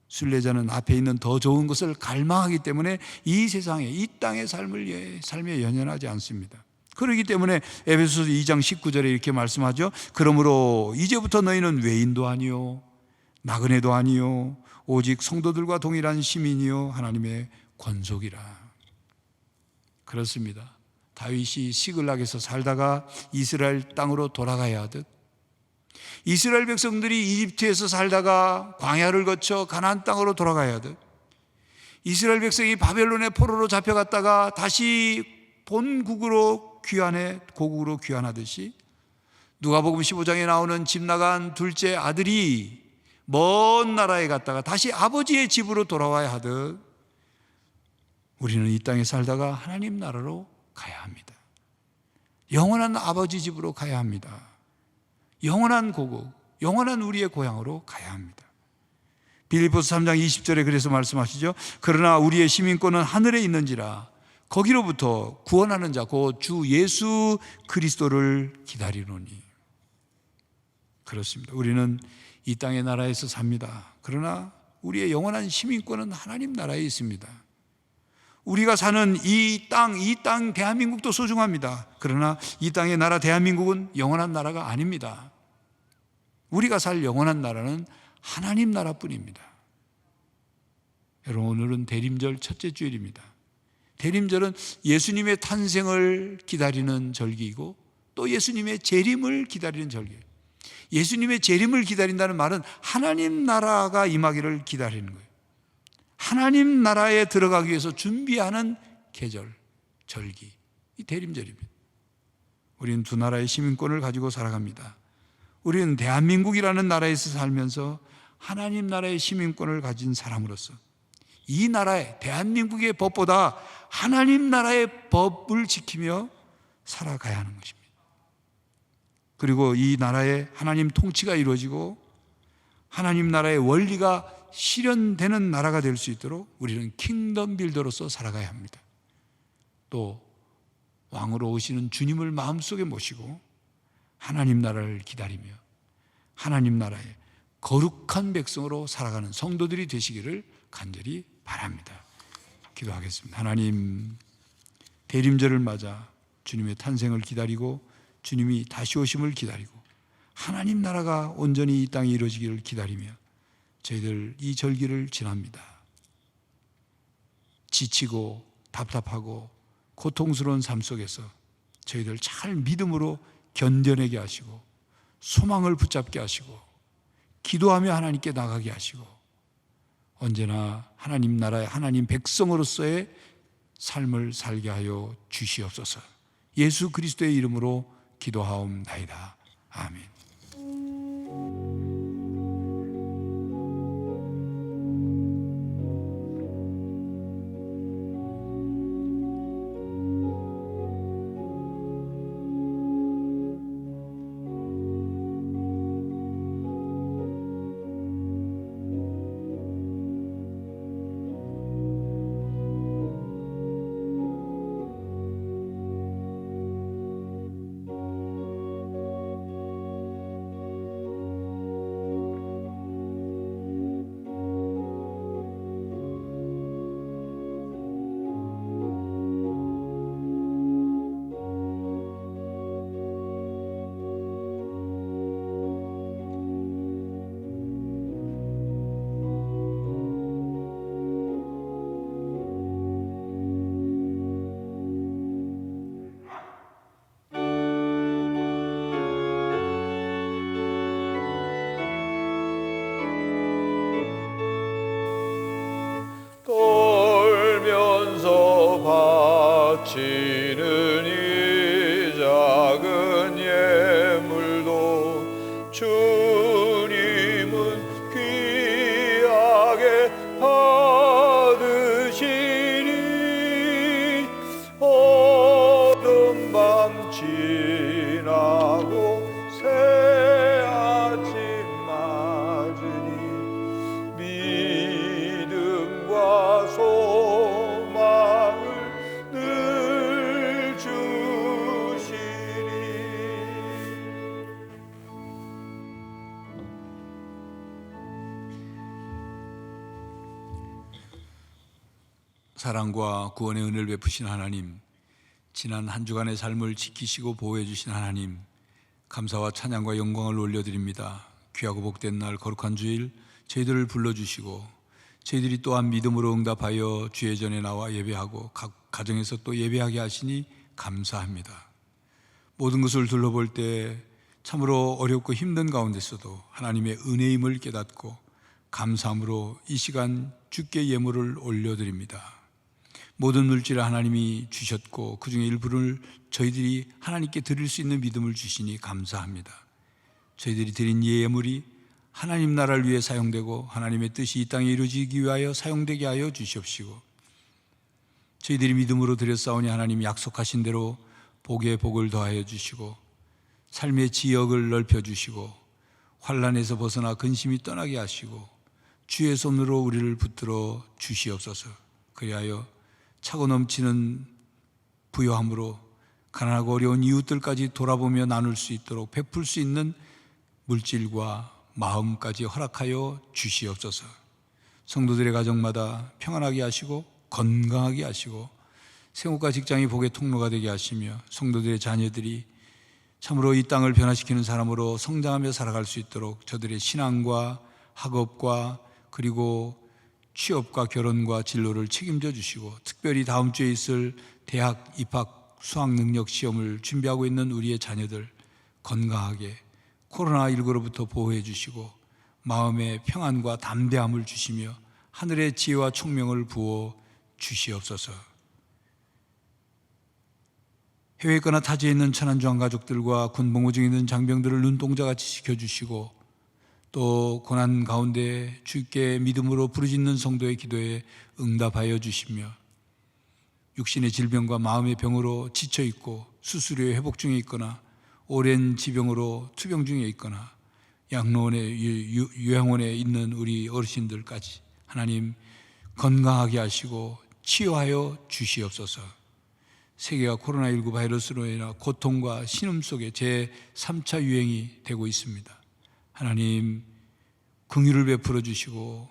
순례자는 앞에 있는 더 좋은 것을 갈망하기 때문에 이 세상에 이 땅의 삶에 연연하지 않습니다. 그렇기 때문에 에베소서 2장 19절에 이렇게 말씀하죠. 그러므로 이제부터 너희는 외인도 아니요 나그네도 아니요 오직 성도들과 동일한 시민이요 하나님의 권속이라. 그렇습니다. 다윗이 시글락에서 살다가 이스라엘 땅으로 돌아가야 하듯 이스라엘 백성들이 이집트에서 살다가 광야를 거쳐 가나안 땅으로 돌아가야 하듯 이스라엘 백성이 바벨론의 포로로 잡혀갔다가 다시 본국으로 고국으로 귀환하듯이 누가복음 15장에 나오는 집 나간 둘째 아들이 먼 나라에 갔다가 다시 아버지의 집으로 돌아와야 하듯 우리는 이 땅에 살다가 하나님 나라로 가야 합니다. 영원한 아버지 집으로 가야 합니다. 영원한 고국, 영원한 우리의 고향으로 가야 합니다. 빌립보서 3장 20절에 그래서 말씀하시죠. 그러나 우리의 시민권은 하늘에 있는지라 거기로부터 구원하는 자 곧 주 예수 그리스도를 기다리노니. 그렇습니다. 우리는 이 땅의 나라에서 삽니다. 그러나 우리의 영원한 시민권은 하나님 나라에 있습니다. 우리가 사는 이 땅 대한민국도 소중합니다. 그러나 이 땅의 나라 대한민국은 영원한 나라가 아닙니다. 우리가 살 영원한 나라는 하나님 나라뿐입니다. 여러분, 오늘은 대림절 첫째 주일입니다. 대림절은 예수님의 탄생을 기다리는 절기이고 또 예수님의 재림을 기다리는 절기예요. 예수님의 재림을 기다린다는 말은 하나님 나라가 임하기를 기다리는 거예요. 하나님 나라에 들어가기 위해서 준비하는 계절, 절기, 이 대림절입니다. 우리는 두 나라의 시민권을 가지고 살아갑니다. 우리는 대한민국이라는 나라에서 살면서 하나님 나라의 시민권을 가진 사람으로서 이 나라의 대한민국의 법보다 하나님 나라의 법을 지키며 살아가야 하는 것입니다. 그리고 이 나라에 하나님 통치가 이루어지고 하나님 나라의 원리가 실현되는 나라가 될 수 있도록 우리는 킹덤 빌더로서 살아가야 합니다. 또 왕으로 오시는 주님을 마음속에 모시고 하나님 나라를 기다리며 하나님 나라의 거룩한 백성으로 살아가는 성도들이 되시기를 간절히 바랍니다. 기도하겠습니다. 하나님, 대림절을 맞아 주님의 탄생을 기다리고 주님이 다시 오심을 기다리고 하나님 나라가 온전히 이 땅에 이루어지기를 기다리며 저희들 이 절기를 지납니다. 지치고 답답하고 고통스러운 삶 속에서 저희들 잘 믿음으로 견뎌내게 하시고 소망을 붙잡게 하시고 기도하며 하나님께 나가게 하시고 언제나 하나님 나라의 하나님 백성으로서의 삶을 살게 하여 주시옵소서. 예수 그리스도의 이름으로 기도하옵나이다. 아멘. 돌면서 바치는 이 작은 예물도 주님은 귀하게 받으시니 어두운 밤 지나고 새 아침 맞으니 믿음과 소망을 늘 주시니. 사랑과 구원의 은혜를 베푸신 하나님, 지난 한 주간의 삶을 지키시고 보호해 주신 하나님, 감사와 찬양과 영광을 올려드립니다. 귀하고 복된 날 거룩한 주일 저희들을 불러주시고 저희들이 또한 믿음으로 응답하여 주의 전에 나와 예배하고 각 가정에서 또 예배하게 하시니 감사합니다. 모든 것을 둘러볼 때 참으로 어렵고 힘든 가운데서도 하나님의 은혜임을 깨닫고 감사함으로 이 시간 주께 예물을 올려드립니다. 모든 물질을 하나님이 주셨고 그 중에 일부를 저희들이 하나님께 드릴 수 있는 믿음을 주시니 감사합니다. 저희들이 드린 예물이 하나님 나라를 위해 사용되고 하나님의 뜻이 이 땅에 이루어지기 위하여 사용되게 하여 주시옵시고 저희들이 믿음으로 드렸사오니 하나님이 약속하신 대로 복에 복을 더하여 주시고 삶의 지역을 넓혀 주시고 환난에서 벗어나 근심이 떠나게 하시고 주의 손으로 우리를 붙들어 주시옵소서. 그리하여 차고 넘치는 부요함으로 가난하고 어려운 이웃들까지 돌아보며 나눌 수 있도록 베풀 수 있는 물질과 마음까지 허락하여 주시옵소서. 성도들의 가정마다 평안하게 하시고 건강하게 하시고 생업과 직장이 복의 통로가 되게 하시며 성도들의 자녀들이 참으로 이 땅을 변화시키는 사람으로 성장하며 살아갈 수 있도록 저들의 신앙과 학업과 그리고 취업과 결혼과 진로를 책임져 주시고, 특별히 다음 주에 있을 대학 입학 수학 능력 시험을 준비하고 있는 우리의 자녀들 건강하게 코로나19로부터 보호해 주시고 마음의 평안과 담대함을 주시며 하늘의 지혜와 총명을 부어 주시옵소서. 해외에 있거나 타지에 있는 천안주한 가족들과 군복무 중에 있는 장병들을 눈동자같이 지켜주시고, 또 고난 가운데 주께 믿음으로 부르짖는 성도의 기도에 응답하여 주시며, 육신의 질병과 마음의 병으로 지쳐있고 수술에 회복 중에 있거나 오랜 지병으로 투병 중에 있거나 양로원에 요양원에 있는 우리 어르신들까지 하나님 건강하게 하시고 치유하여 주시옵소서. 세계가 코로나19 바이러스로 인한 고통과 신음 속에 제3차 유행이 되고 있습니다. 하나님 긍휼을 베풀어 주시고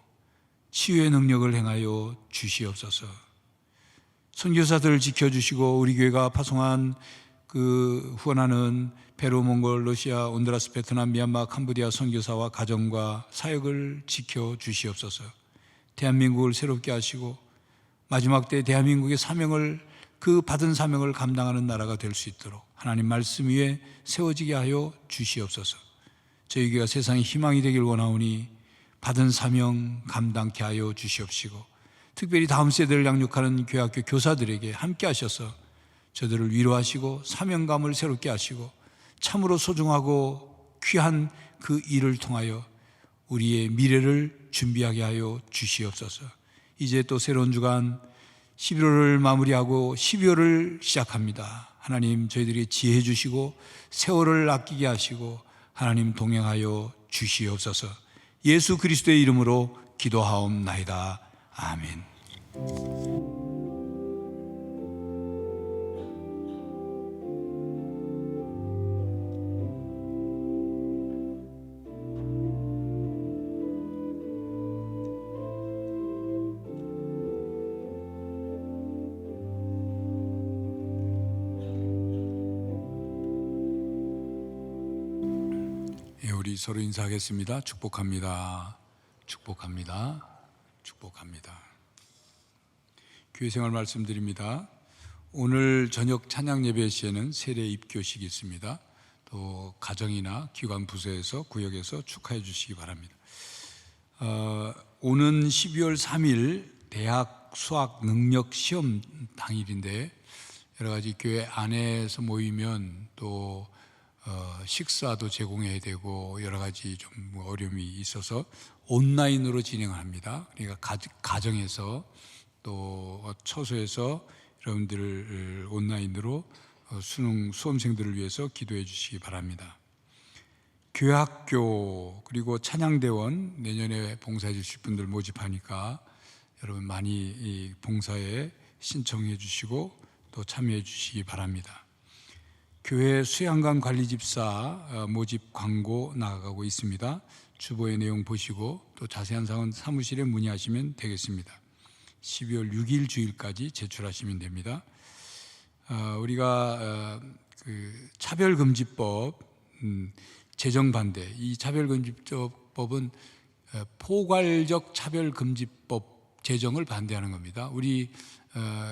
치유의 능력을 행하여 주시옵소서. 선교사들을 지켜주시고 우리 교회가 파송한 후원하는 페루, 몽골, 러시아, 온두라스, 베트남, 미얀마, 캄보디아 선교사와 가정과 사역을 지켜주시옵소서. 대한민국을 새롭게 하시고 마지막 때 대한민국의 사명을, 그 받은 사명을 감당하는 나라가 될 수 있도록 하나님 말씀 위에 세워지게 하여 주시옵소서. 저희 교회가 세상의 희망이 되길 원하오니 받은 사명 감당케 하여 주시옵시고, 특별히 다음 세대를 양육하는 교회학교 교사들에게 함께 하셔서 저들을 위로하시고 사명감을 새롭게 하시고 참으로 소중하고 귀한 그 일을 통하여 우리의 미래를 준비하게 하여 주시옵소서. 이제 또 새로운 주간 11월을 마무리하고 12월을 시작합니다. 하나님 저희들이 지혜 주시고 세월을 아끼게 하시고 하나님 동행하여 주시옵소서. 예수 그리스도의 이름으로 기도하옵나이다. 아멘. 우리 서로 인사하겠습니다. 축복합니다. 축복합니다. 축복합니다. 교회 생활 말씀드립니다. 오늘 저녁 찬양 예배 시에는 세례 입교식이 있습니다. 또 가정이나 기관 부서에서 구역에서 축하해 주시기 바랍니다. 오는 12월 3일 대학 수학 능력 시험 당일인데 여러 가지 교회 안에서 모이면 또 식사도 제공해야 되고 여러 가지 좀 어려움이 있어서 온라인으로 진행을 합니다. 그러니까 가정에서 또 처소에서 여러분들을 온라인으로 수능 수험생들을 위해서 기도해 주시기 바랍니다. 교회학교 그리고 찬양대원 내년에 봉사해 주실 분들 모집하니까 여러분 많이 이 봉사에 신청해 주시고 또 참여해 주시기 바랍니다. 교회 수양관 관리집사 모집 광고 나가고 있습니다. 주보의 내용 보시고 또 자세한 사항은 사무실에 문의하시면 되겠습니다. 12월 6일 주일까지 제출하시면 됩니다. 우리가 차별금지법 제정 반대, 이 차별금지법은 포괄적 차별금지법 제정을 반대하는 겁니다. 우리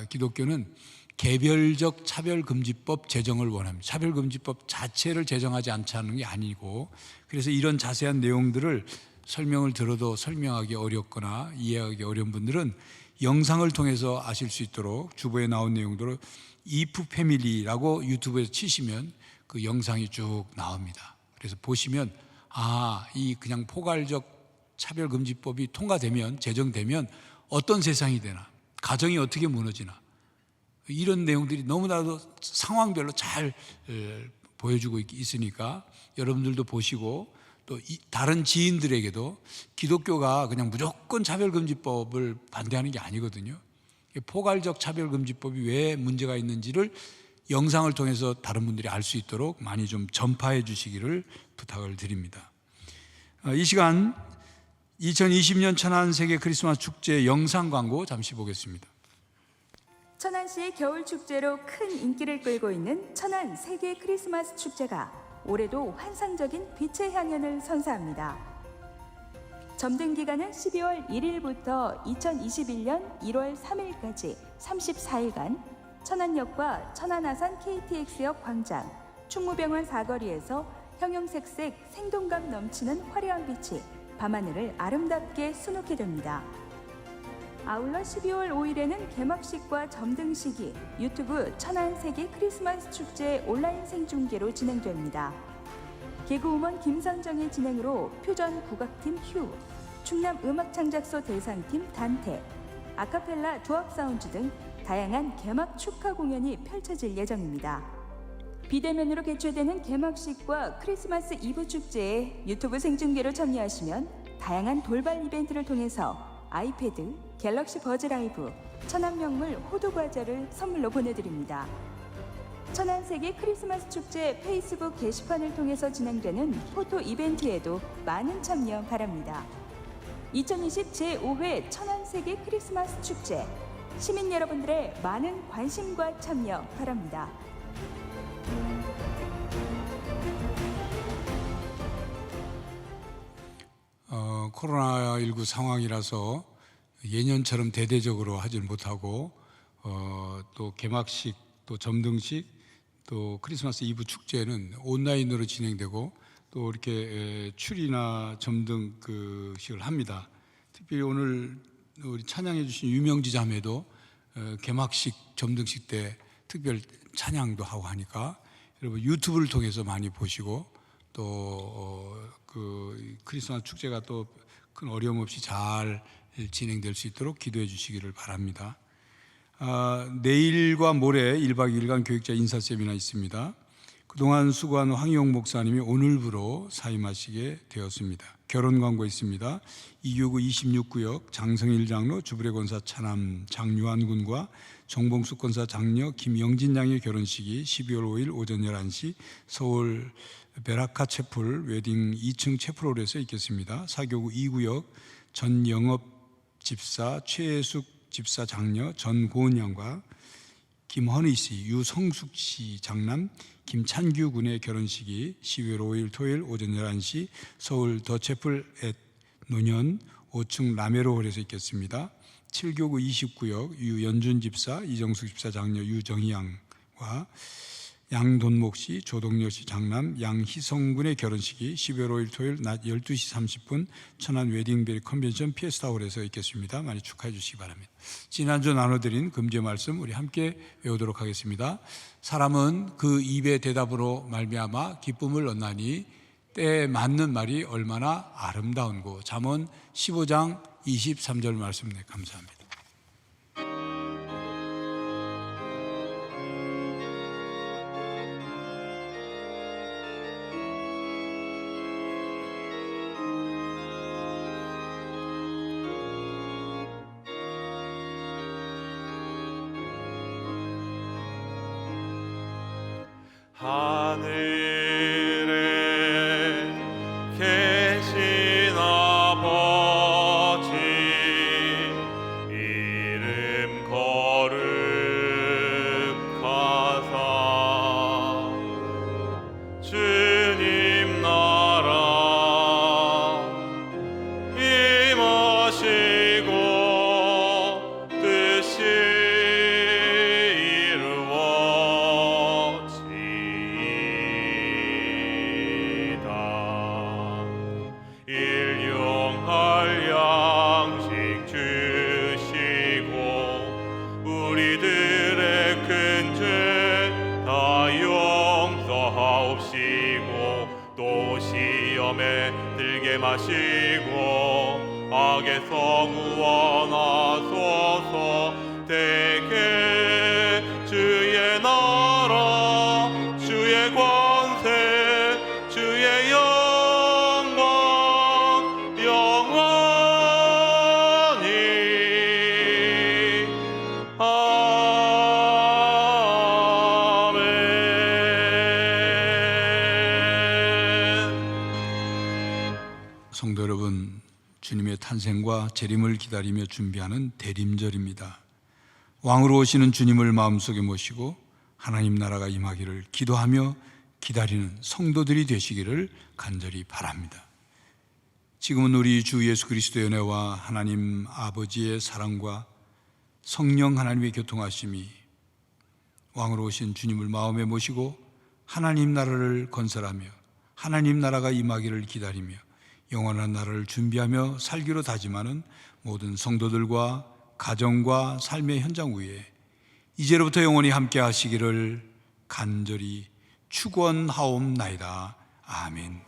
기독교는 개별적 차별금지법 제정을 원합니다. 차별금지법 자체를 제정하지 않자는 게 아니고, 그래서 이런 자세한 내용들을 설명을 들어도 설명하기 어렵거나 이해하기 어려운 분들은 영상을 통해서 아실 수 있도록 주보에 나온 내용들을 이프 패밀리라고 유튜브에서 치시면 그 영상이 쭉 나옵니다. 그래서 보시면 이 그냥 포괄적 차별금지법이 통과되면, 제정되면 어떤 세상이 되나, 가정이 어떻게 무너지나, 이런 내용들이 너무나도 상황별로 잘 보여주고 있으니까 여러분들도 보시고 또 다른 지인들에게도 기독교가 그냥 무조건 차별금지법을 반대하는 게 아니거든요. 포괄적 차별금지법이 왜 문제가 있는지를 영상을 통해서 다른 분들이 알 수 있도록 많이 좀 전파해 주시기를 부탁을 드립니다. 이 시간 2020년 천안세계 크리스마스 축제 영상 광고 잠시 보겠습니다. 천안시의 겨울 축제로 큰 인기를 끌고 있는 천안 세계 크리스마스 축제가 올해도 환상적인 빛의 향연을 선사합니다. 점등 기간은 12월 1일부터 2021년 1월 3일까지 34일간 천안역과 천안아산 KTX역 광장, 충무병원 사거리에서 형형색색 생동감 넘치는 화려한 빛이 밤하늘을 아름답게 수놓게 됩니다. 아울러 12월 5일에는 개막식과 점등식이 유튜브 천안세계 크리스마스 축제 온라인 생중계로 진행됩니다. 개그우먼 김선정의 진행으로 표전 국악팀 휴, 충남 음악창작소 대상팀 단태, 아카펠라 조합사운드 등 다양한 개막 축하 공연이 펼쳐질 예정입니다. 비대면으로 개최되는 개막식과 크리스마스 이브 축제에 유튜브 생중계로 참여하시면 다양한 돌발 이벤트를 통해서 아이패드, 갤럭시 버즈 라이브, 천안명물 호두 과자를 선물로 보내드립니다. 천안세계 크리스마스 축제 페이스북 게시판을 통해서 진행되는 포토 이벤트에도 많은 참여 바랍니다. 2020 제5회 천안세계 크리스마스 축제, 시민 여러분들의 많은 관심과 참여 바랍니다. 코로나19 상황이라서 예년처럼 대대적으로 하질 못하고 또 개막식, 또 점등식, 또 크리스마스 이브 축제는 온라인으로 진행되고 또 이렇게 출이나 점등식을 합니다. 특별히 오늘 우리 찬양해 주신 유명지 자매도 개막식, 점등식 때 특별 찬양도 하고 하니까 여러분 유튜브를 통해서 많이 보시고 또 그 크리스마스 축제가 또 큰 어려움 없이 잘 진행될 수 있도록 기도해 주시기를 바랍니다. 내일과 모레 1박 2일간 교육자 인사 세미나 있습니다. 그동안 수고한 황희용 목사님이 오늘부로 사임하시게 되었습니다. 결혼 광고 있습니다. 2교구 26구역 장성일 장로, 주불의 권사 차남 장유한 군과 정봉숙 권사 장녀 김영진 양의 결혼식이 12월 5일 오전 11시 서울 베라카 채플 웨딩 2층 채플홀에서 있겠습니다. 4교구 2구역 전영업 집사 최숙 집사 장녀 전고은 양과 김헌희 씨, 유성숙 씨 장남 김찬규 군의 결혼식이 12월 5일 토요일 오전 11시 서울 더채플 앳 노년 5층 라메로홀에서 있겠습니다. 7교구 29역 유연준 집사, 이정숙 집사 장녀 유정희 양과 양돈목 씨, 조동열 씨 장남 양희성 군의 결혼식이 12월 5일 토요일 낮 12시 30분 천안 웨딩베리 컨벤션 피에스타홀에서 있겠습니다. 많이 축하해 주시기 바랍니다. 지난주 나눠드린 금주의 말씀 우리 함께 외우도록 하겠습니다. 사람은 그 입의 대답으로 말미암아 기쁨을 얻나니 때에 맞는 말이 얼마나 아름다운고. 잠언 15장 23절 말씀. 네, 감사합니다. 하늘에 계신 아버지 이름 거룩하사 주님 나라 임하시고 뜻이 일용할 양식 주시고 우리들의 큰 죄 다 용서하옵시고 또 시험에 들게 마시고 악에서 구원하소서. 대개 주의 나라 주의 권세 주의 영광 성도 여러분, 주님의 탄생과 재림을 기다리며 준비하는 대림절입니다. 왕으로 오시는 주님을 마음속에 모시고 하나님 나라가 임하기를 기도하며 기다리는 성도들이 되시기를 간절히 바랍니다. 지금은 우리 주 예수 그리스도의 은혜와 하나님 아버지의 사랑과 성령 하나님의 교통하심이 왕으로 오신 주님을 마음에 모시고 하나님 나라를 건설하며 하나님 나라가 임하기를 기다리며 영원한 나라를 준비하며 살기로 다짐하는 모든 성도들과 가정과 삶의 현장 위에 이제로부터 영원히 함께 하시기를 간절히 축원하옵나이다. 아멘.